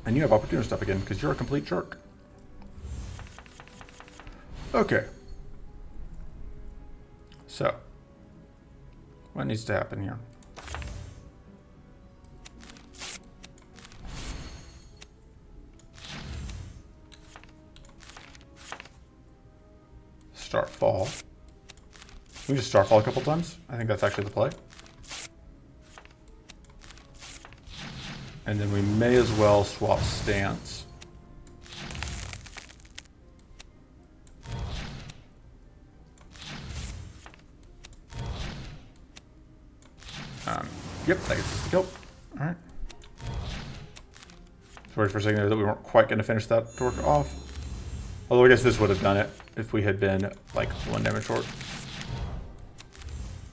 And you have opportunity stuff again because you're a complete jerk. Okay. So, what needs to happen here? Starfall. We can just Starfall a couple times. I think that's actually the play. And then we may as well swap stance. Yep, that gets us the kill. Alright. Sorry for a second there that we weren't quite going to finish that torque off. Although I guess this would have done it if we had been like 1 damage short.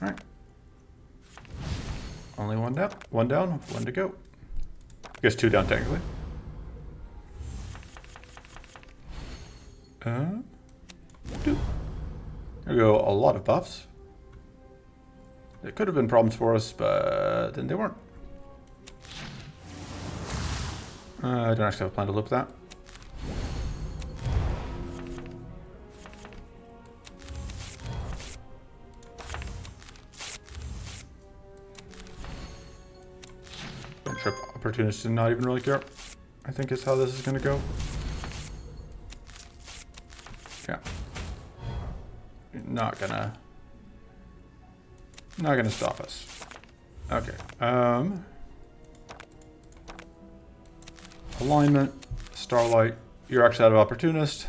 Alright. Only one down. One down, one to go. I guess 2 down technically. 2. There we go, a lot of buffs. There could have been problems for us, but then they weren't. I don't actually have a plan to loop that. Don't trip opportunist and not even really care. I think is how this is going to go. Yeah. Not gonna stop us. Okay. Alignment, Starlight. You're actually out of opportunist.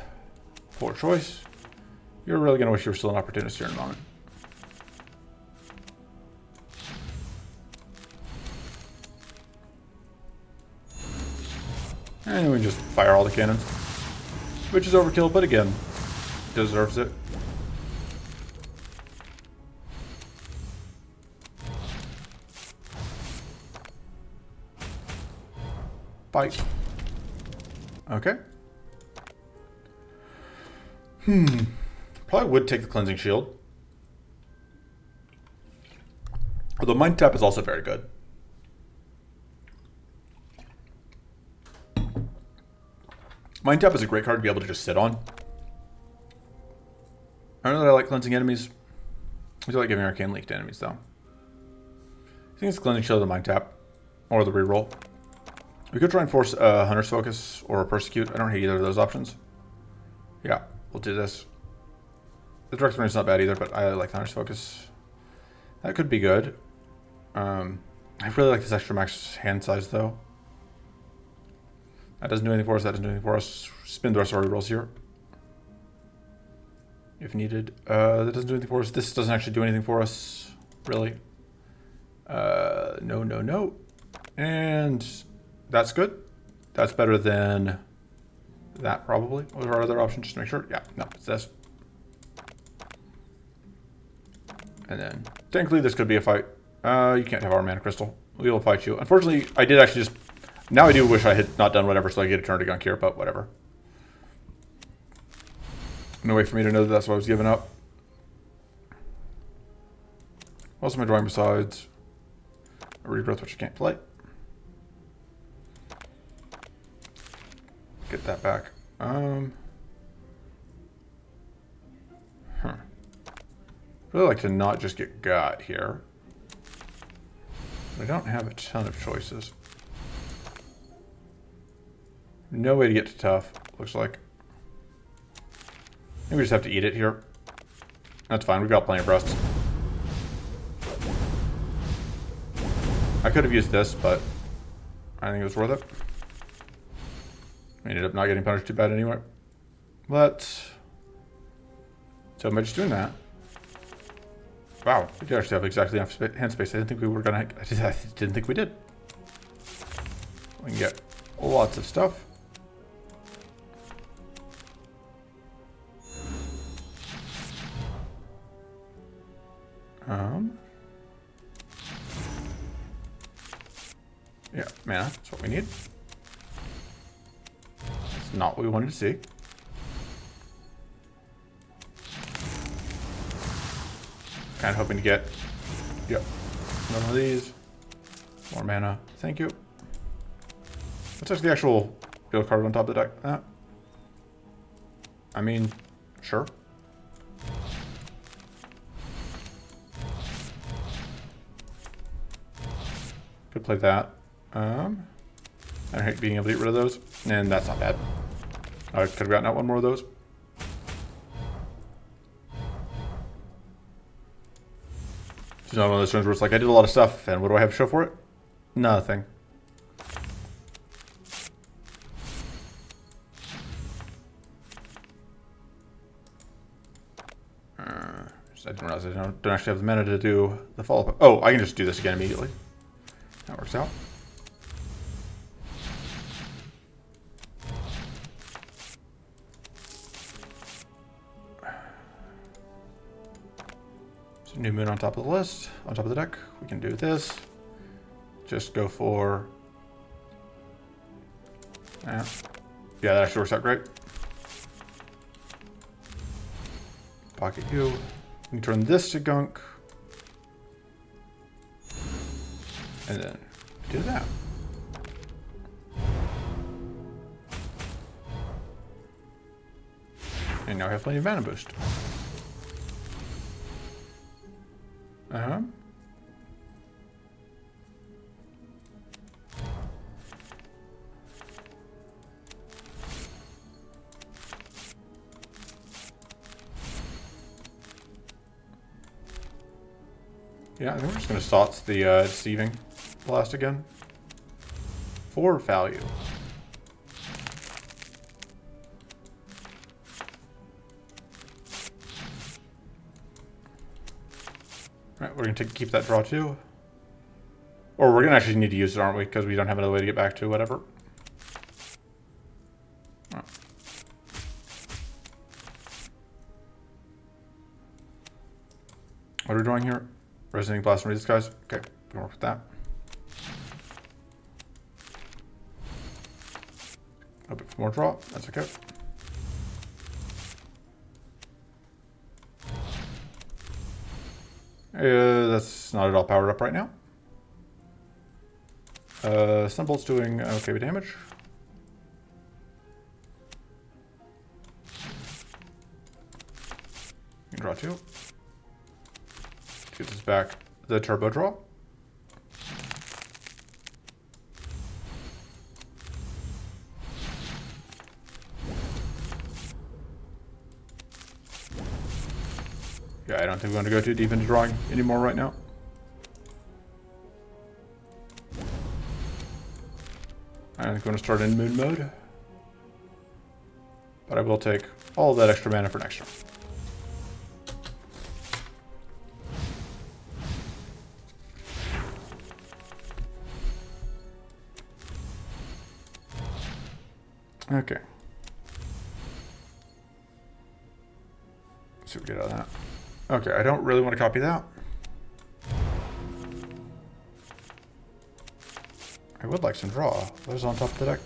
Poor choice. You're really gonna wish you were still an opportunist here in a moment. And we can just fire all the cannons, which is overkill, but again, deserves it. Fight. Okay. Probably would take the cleansing shield. Although mind tap is also very good. Mind tap is a great card to be able to just sit on. I don't know that I like cleansing enemies. I do like giving arcane leak to enemies though. I think it's cleansing shield or the mind tap. Or the reroll. We could try and force a Hunter's Focus or a Persecute. I don't hate either of those options. Yeah, we'll do this. The Direct Sprint is not bad either, but I like Hunter's Focus. That could be good. I really like this extra max hand size though. That doesn't do anything for us, that doesn't do anything for us. Spin the rest of our rerolls here. If needed. That doesn't do anything for us. This doesn't actually do anything for us, really. No, no, no. And that's good. That's better than that, probably. What are our other options? Just to make sure. Yeah, no, it's this. And then, technically, this could be a fight. You can't have our mana crystal. We will fight you. Unfortunately, I did actually just... Now I do wish I had not done whatever, so I get a turn to gunk here, but whatever. No way for me to know that that's what I was giving up. What else am I drawing besides a Rebirth, which I can't play? Get that back. Really like to not just get got here. I don't have a ton of choices. No way to get to tough, looks like. Maybe we just have to eat it here. That's fine, we've got plenty of breasts. I could have used this, but I think it was worth it. We ended up not getting punished too bad anyway. So am I just doing that? Wow, we did actually have exactly enough hand space. I didn't think we were gonna. I didn't think we did. We can get lots of stuff. Yeah, mana, that's what we need. That's not what we wanted to see. Kind of hoping to get, yep, one of these. More mana, thank you. What's actually the actual build card on top of the deck? I mean, sure. Could play that. I hate being able to get rid of those, and that's not bad. I could have gotten out one more of those. It's not one of those turns where it's like, I did a lot of stuff, and what do I have to show for it? Nothing. I didn't realize I don't actually have the mana to do the follow-up. Oh, I can just do this again immediately. That works out. So new moon on top of the list, on top of the deck. We can do this. Just go for... Yeah, that actually works out great. Pocket you. We can turn this to gunk. And then do that. And now we have plenty of mana boost. Uh-huh. Yeah, I think we're just going to SOTS the deceiving blast again. For value. Alright, we're going to keep that draw too. Or we're going to actually need to use it, aren't we? Because we don't have another way to get back to whatever. Oh. What are we drawing here? Resonating Blast and Read Skies. Okay, we can work with that. A bit more draw. That's okay. That's not at all powered up right now. Sunbolt's doing okay with damage. You can draw 2. Gives us back the turbo draw. Yeah, I don't think we want to go too deep into drawing anymore right now. I don't think we want to start in moon mode. But I will take all of that extra mana for next turn. Okay. Let's see what we get out of that. Okay, I don't really want to copy that. I would like some draw. What is on top of the deck?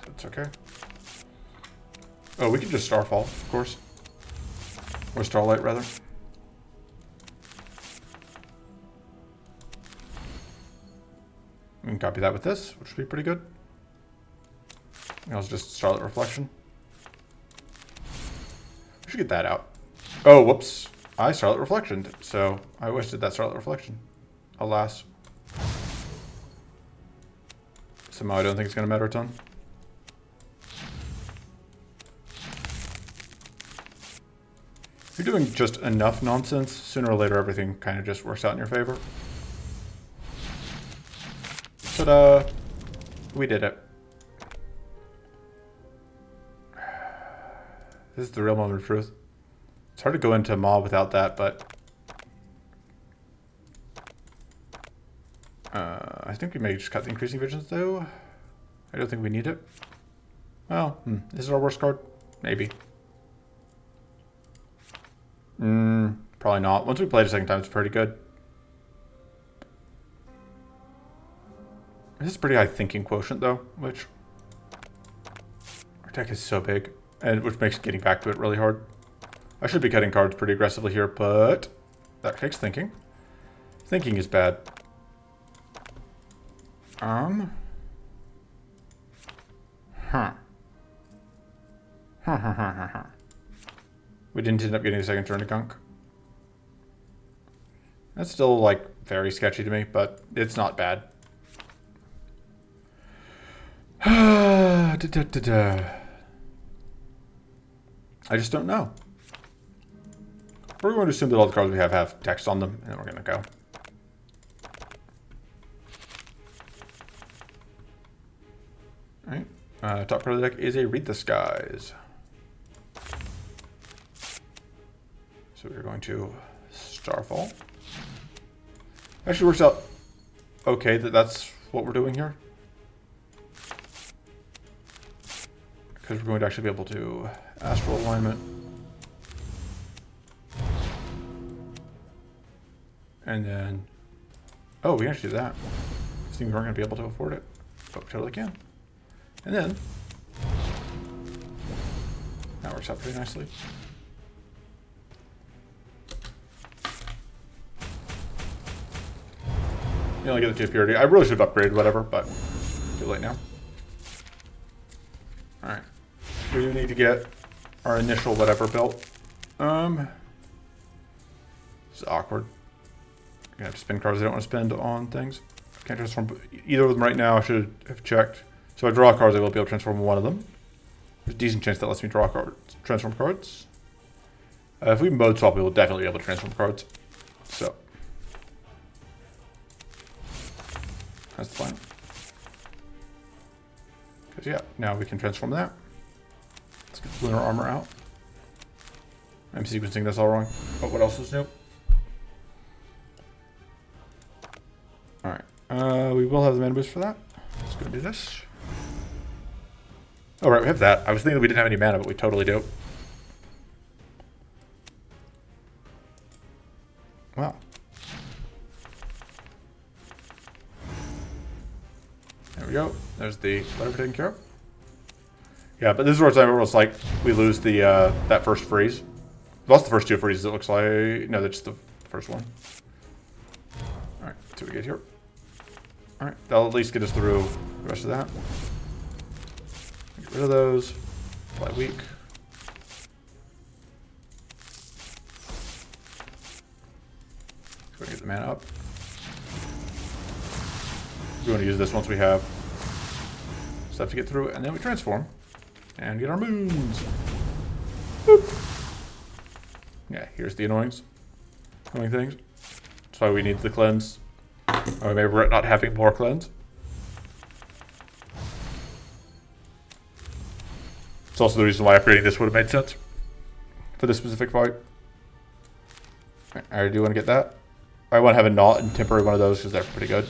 That's okay. Oh, we can just Starfall, of course. Or Starlight, rather. We can copy that with this, which would be pretty good. And also just Starlight Reflection. We should get that out. Oh, whoops. I Starlight Reflectioned, so I wasted that Starlight Reflection. Alas. Somehow I don't think it's going to matter a ton. If you're doing just enough nonsense, sooner or later everything kind of just works out in your favor. Ta-da! We did it. This is the real moment of truth. It's hard to go into Maw without that, but... I think we may just cut the Increasing Visions, though. I don't think we need it. Well, this is our worst card? Maybe. Probably not. Once we play it a second time, it's pretty good. This is pretty high thinking quotient, though, which... Our deck is so big, and which makes getting back to it really hard. I should be cutting cards pretty aggressively here, but that takes thinking. Thinking is bad. We didn't end up getting the second turn to gunk. That's still, like, very sketchy to me, but it's not bad. I just don't know. We're going to assume that all the cards we have text on them, and then we're going to go. Alright. Top card of the deck is a Read the Skies. So we're going to Starfall. Actually works out okay that that's what we're doing here. Because we're going to actually be able to Astral Alignment. And then... Oh, we can actually do that. I think we weren't going to be able to afford it. But we totally can. And then... That works out pretty nicely. You only get the 2 purity. I really should have upgraded whatever, but too late now. Alright. We do need to get our initial whatever built. It's awkward. I have to spend cards I don't want to spend on things. I can't transform either of them right now. I should have checked. So if I draw cards, I will be able to transform one of them. There's a decent chance that lets me draw cards, transform cards. If we mode swap, we will definitely be able to transform cards. So that's the plan. Because yeah, now we can transform that. Let's get Lunar Armor out. I'm sequencing this all wrong. But what else is new? Alright. We will have the mana boost for that. Let's go do this. Oh, right, we have that. I was thinking we didn't have any mana, but we totally do. Wow. There we go. There's the whatever taken care of. Yeah, but this is where it's like we lose the that first freeze. We lost the first two freezes, it looks like. No, that's just the first one. Alright, let's see what we get here. Alright, that'll at least get us through the rest of that. Get rid of those. Apply weak. Go ahead and get the mana up. We want to use this once we have stuff to get through, and then we transform and get our moons. Boop. Yeah, here's the annoying things. That's why we need the cleanse. Or maybe we're not having more cleanse. It's also the reason why upgrading this would have made sense for this specific fight. I do want to get that. I want to have a knot and temporary one of those because they're pretty good.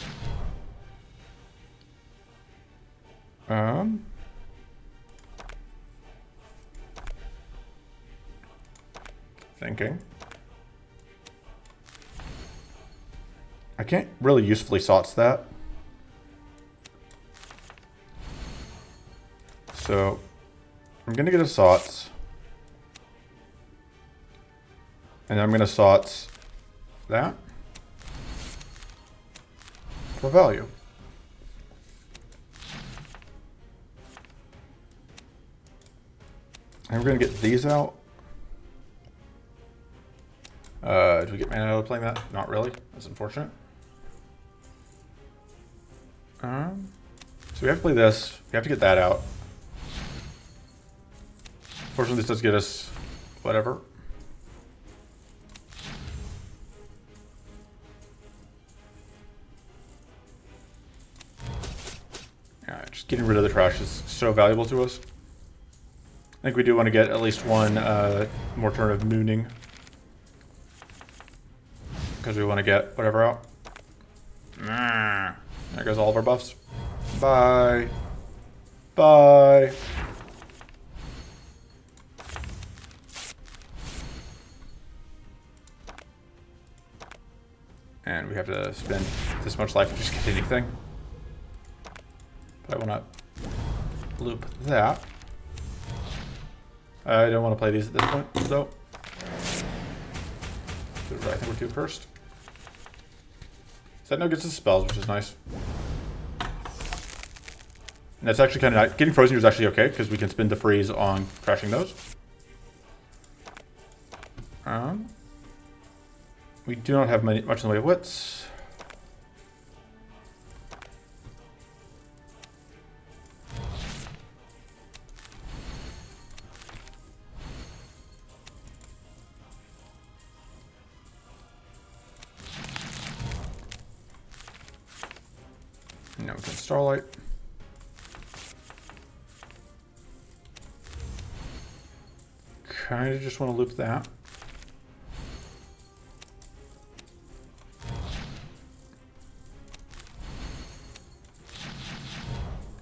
Thinking. I can't really usefully SOTS that. So I'm gonna get a SOTS. And I'm gonna SOTS that for value. And we're gonna get these out. Do we get mana out of playing that? Not really. That's unfortunate. So we have to play this. We have to get that out. Fortunately, this does get us whatever. Yeah, just getting rid of the trash is so valuable to us. I think we do want to get at least one more turn of mooning. Because we want to get whatever out. There goes all of our buffs. Bye. Bye. And we have to spend this much life to just get anything. But I want to loop that. I don't want to play these at this point, though. I think we're too cursed. That now gets us spells, which is nice. And that's actually kind of nice. Getting frozen here is actually okay, because we can spin the freeze on crashing those. We do not have much in the way of wits. Now we can Starlight. Kind of just want to loop that.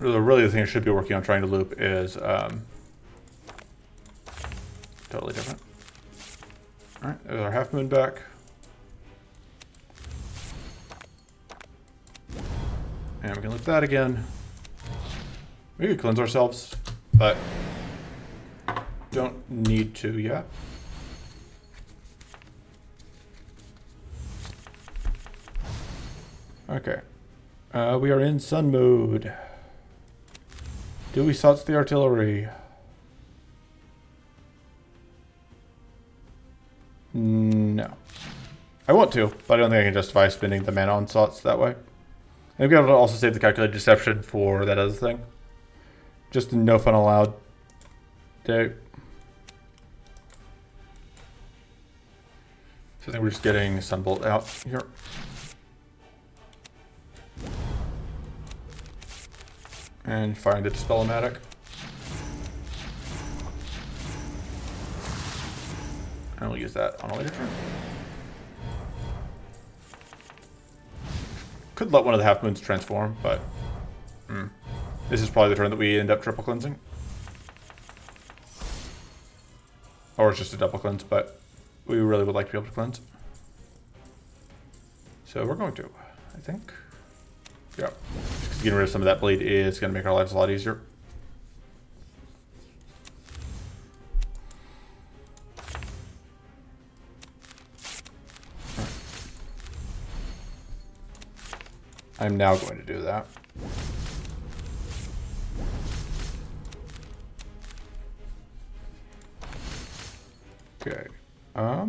Really the thing I should be working on trying to loop is totally different. Alright, there's our half moon back. And we can loop that again. We could cleanse ourselves, but don't need to yet. Okay. We are in sun mode. Do we SOTS the artillery? No. I want to, but I don't think I can justify spending the mana on slots that way. I think we have to also save the calculated deception for that other thing. Just no fun allowed day. So I think we're just getting Sunbolt out here. And firing the Dispel-O-Matic. And we'll use that on a later turn. Could let one of the half moons transform, but this is probably the turn that we end up triple cleansing. Or it's just a double cleanse, but we really would like to be able to cleanse. So we're going to, I think. Yeah. Just getting rid of some of that bleed is going to make our lives a lot easier. I'm now going to do that. Okay. I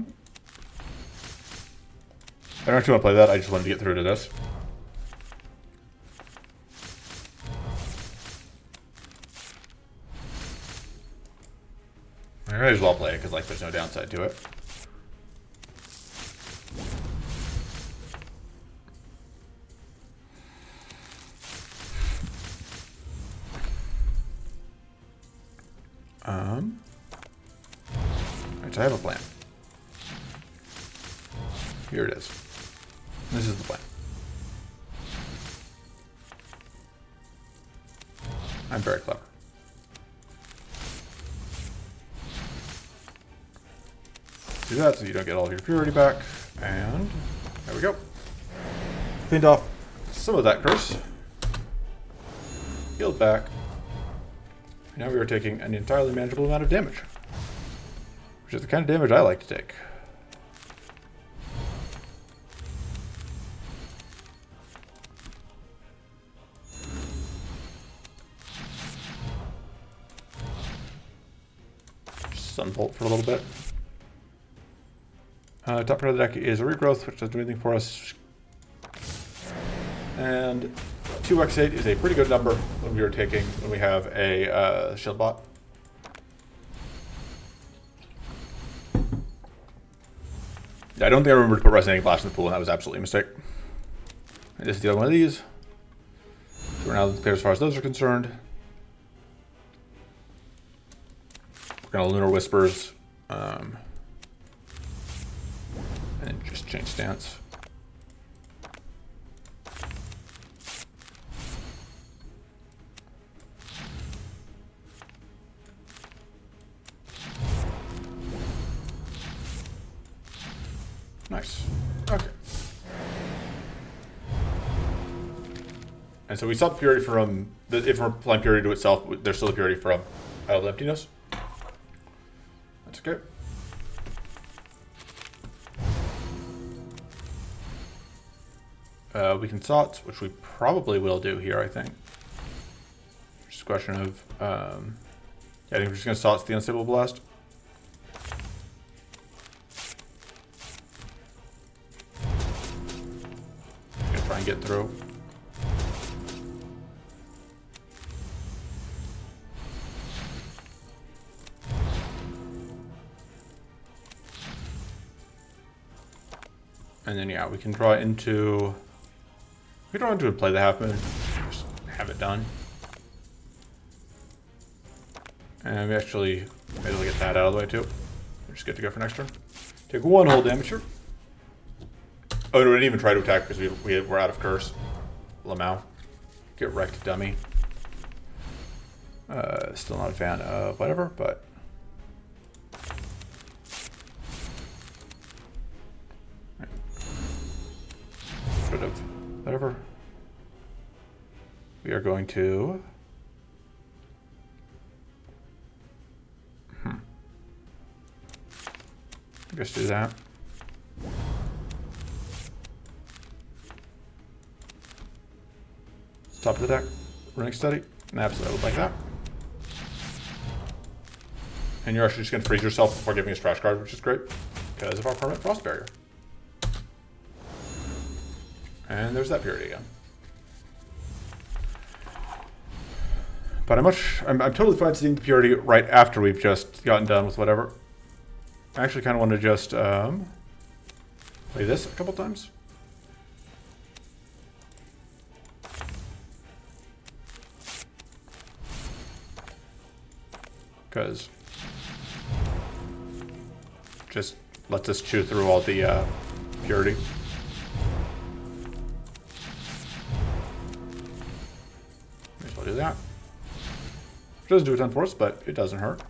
don't actually want to play that. I just wanted to get through to this. I might as well play it because like there's no downside to it. Alright, so I have a plan. Here it is. This is the plan. I'm very clever. Do that so you don't get all of your purity back. And there we go. Cleaned off some of that curse. Healed back. Now we are taking an entirely manageable amount of damage. Which is the kind of damage I like to take. Sunbolt for a little bit. Top part of the deck is a regrowth, which doesn't do anything for us. And 2x8 is a pretty good number when we are taking, when we have a shield bot. I don't think I remember to put Resonating Blast in the pool, and that was absolutely a mistake. And this is the other one of these. So we're now clear as far as those are concerned. We're going to Lunar Whispers. And just change stance. Nice. Okay. And so we saw the purity from, if we're applying purity to itself, there's still a purity from Idle Emptiness. That's okay. We can Sots, which we probably will do here, I think. Just a question of, yeah, I think we're just going to Sots the Unstable Blast. Gonna try and get through. And then yeah, we can draw into. We draw into and play the half moon. Just have it done. And we actually may as well get that out of the way too. We're just good to go for next turn. Take one whole damage here. Oh, no, we didn't even try to attack because we're out of curse. Lamau. Get wrecked, dummy. Still not a fan of whatever, but. Rid of whatever. We are going to. I guess do that. Top of the deck, Runic Study, and absolutely like that. And you're actually just going to freeze yourself before giving us trash card, which is great. because of our permanent frost barrier. And there's that purity again. But I'm totally fine seeing the purity right after we've just gotten done with whatever. I actually kind of want to just play this a couple times. Because just lets us chew through all the purity. May as well do that. It doesn't do a ton for us, but it doesn't hurt.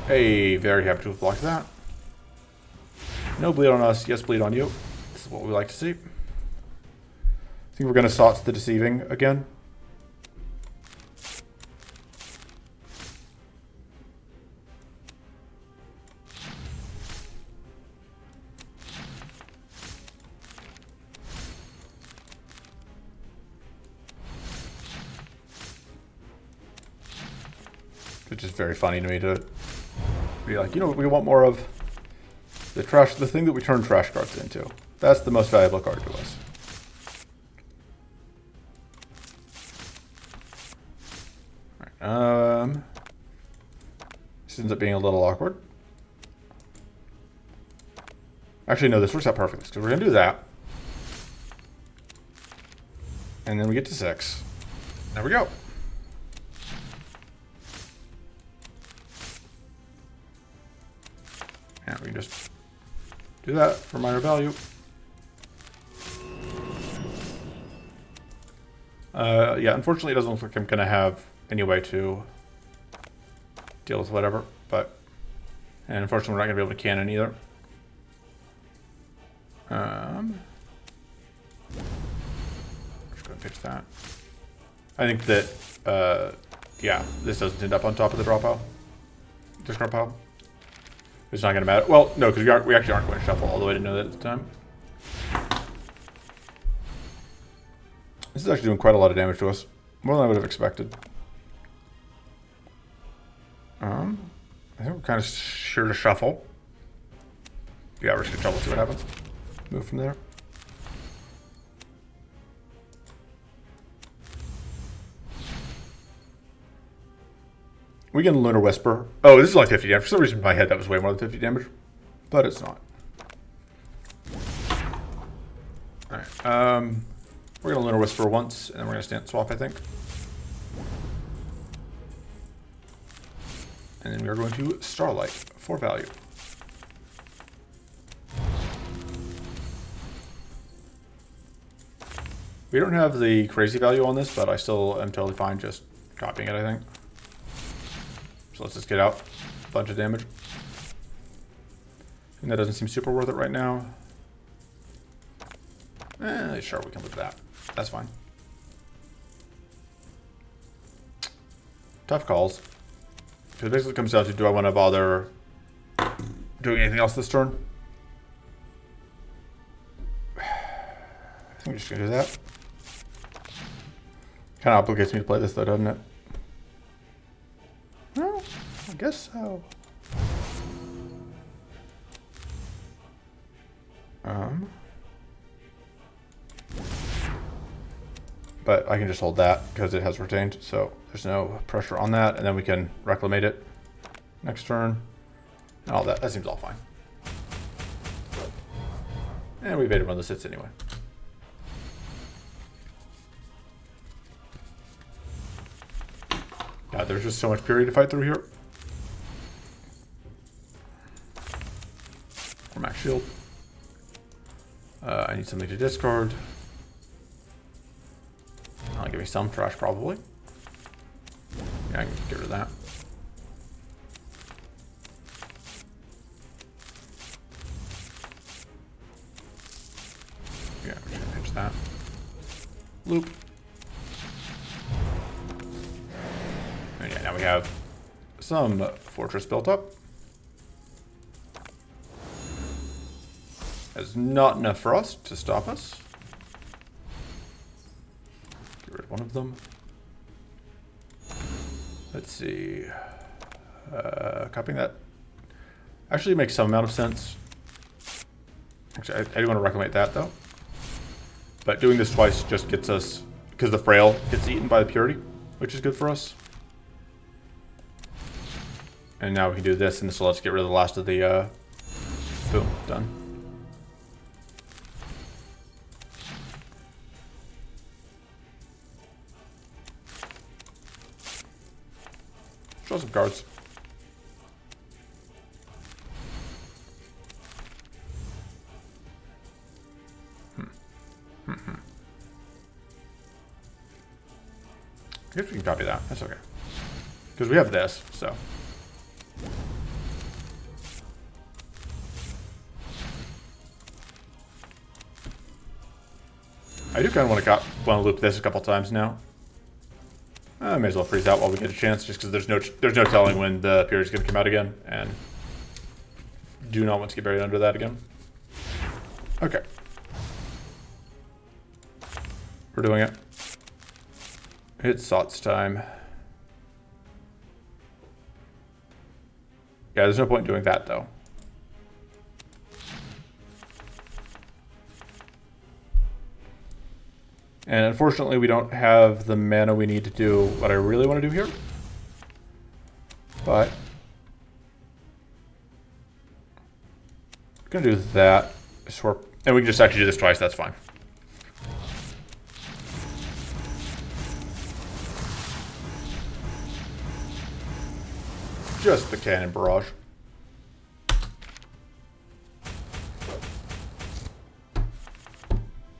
Hey, very happy to have blocked that. No bleed on us, yes bleed on you. This is what we like to see. I think we're going to sauce the deceiving again. Which is very funny to me to be like, you know what, we want more of the thing that we turn trash cards into. That's the most valuable card to us. Alright, this ends up being a little awkward. Actually, no, this works out perfectly, because we're going to do that. And then we get to 6. There we go. And we can just do that for minor value. Yeah, unfortunately it doesn't look like I'm going to have any way to deal with whatever, and unfortunately we're not going to be able to cannon either. Just going to fix that. I think that, yeah, this doesn't end up on top of the draw pile. Discard pile. It's not going to matter. Well, no, because we actually aren't going to shuffle all the way to know that at the time. This is actually doing quite a lot of damage to us. More than I would have expected. I think we're kind of sure to shuffle. Yeah, we're just going to shuffle, see what happens. Move from there. We can Lunar Whisper. Oh, this is only 50 damage. For some reason in my head that was way more than 50 damage. But it's not. Alright. We're going to Lunar Whisper once, and then we're going to Stance Swap, I think. And then we are going to Starlight for value. We don't have the crazy value on this, but I still am totally fine just copying it, I think. So let's just get out a bunch of damage. And that doesn't seem super worth it right now. Sure, we can live with that. That's fine. Tough calls. Because basically it comes down to, do I want to bother doing anything else this turn? I think we're just going to do that. Kind of obligates me to play this though, doesn't it? Well, I guess so. But I can just hold that because it has retained, so there's no pressure on that, and then we can reclamate it next turn. And all that. That seems all fine. And we evaded one of the sits anyway. God, there's just so much purity to fight through here. For max shield. I need something to discard. That'll give me some trash, probably. Yeah, I can get rid of that. Yeah, we're just gonna pinch that. Loop. And yeah, now we have some fortress built up. That's not enough for us to stop us. Get rid of one of them. Let's see. Copying that actually makes some amount of sense. Actually, I do want to recommend that though. But doing this twice just gets us, because the frail gets eaten by the purity, which is good for us. And now we can do this, and this will let us get rid of the last of the, boom, done. Draw some cards. I guess we can copy that. That's okay. Because we have this, so. I do kind of want to loop this a couple times now. I may as well freeze out while we get a chance, just because there's no telling when the period is going to come out again, and do not want to get buried under that again. Okay. We're doing it. It's SOTS time. Yeah, there's no point in doing that, though. And unfortunately, we don't have the mana we need to do what I really want to do here. But I'm going to do that. And we can just actually do this twice, that's fine. Just the cannon barrage.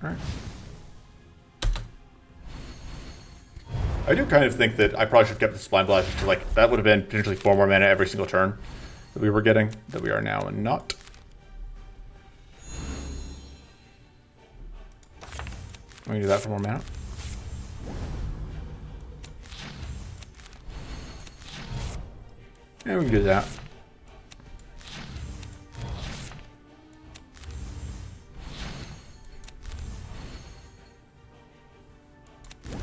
Alright. I do kind of think that I probably should have kept the Spline Blast, because like that would have been potentially 4 more mana every single turn that we were getting, that we are now not. We can do that for more mana. And we can do that.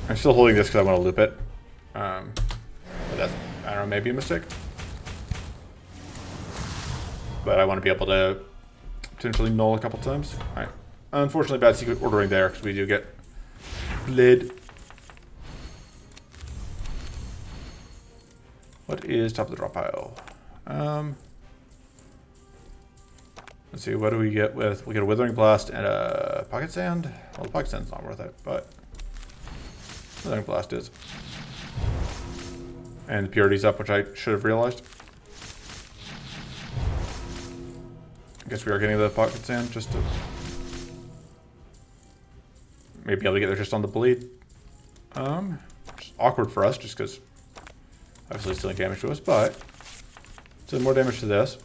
I'm still holding this because I want to loop it. But that's, I don't know, maybe a mistake. But I want to be able to potentially null a couple times. Alright. Unfortunately, bad secret ordering there because we do get bled. What is top of the draw pile? Let's see, what do we get with? We get a Withering Blast and a Pocket Sand. Well, the Pocket Sand's not worth it, but Withering Blast is. And the Purity's up, which I should have realized. I guess we are getting the Pocket Sand just to maybe be able to get there just on the bleed. Which is awkward for us, just because obviously it's dealing damage to us, but it's doing more damage to this.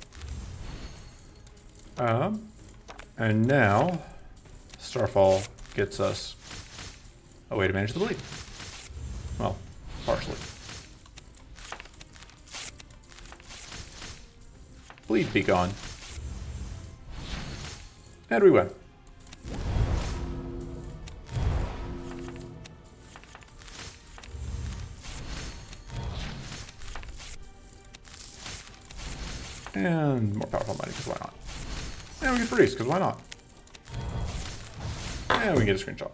And now Starfall gets us a way to manage the bleed. Well, partially. Bleed be gone. And we win. And more powerful money, because why not? And we can freeze, because why not? And we can get a screenshot.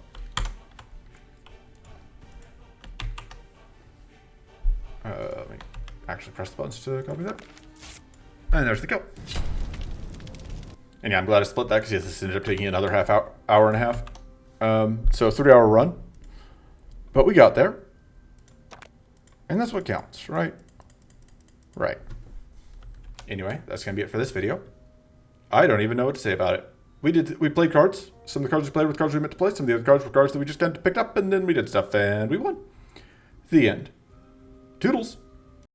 Let me actually press the buttons to copy that. And there's the kill. And yeah, I'm glad I split that, because yes, this ended up taking another hour and a half. So 3-hour run. But we got there. And that's what counts, right? Right. Anyway, that's going to be it for this video. I don't even know what to say about it. We played cards. Some of the cards we played were cards we meant to play. Some of the other cards were cards that we just kind of picked up, and then we did stuff, and we won. The end. Toodles.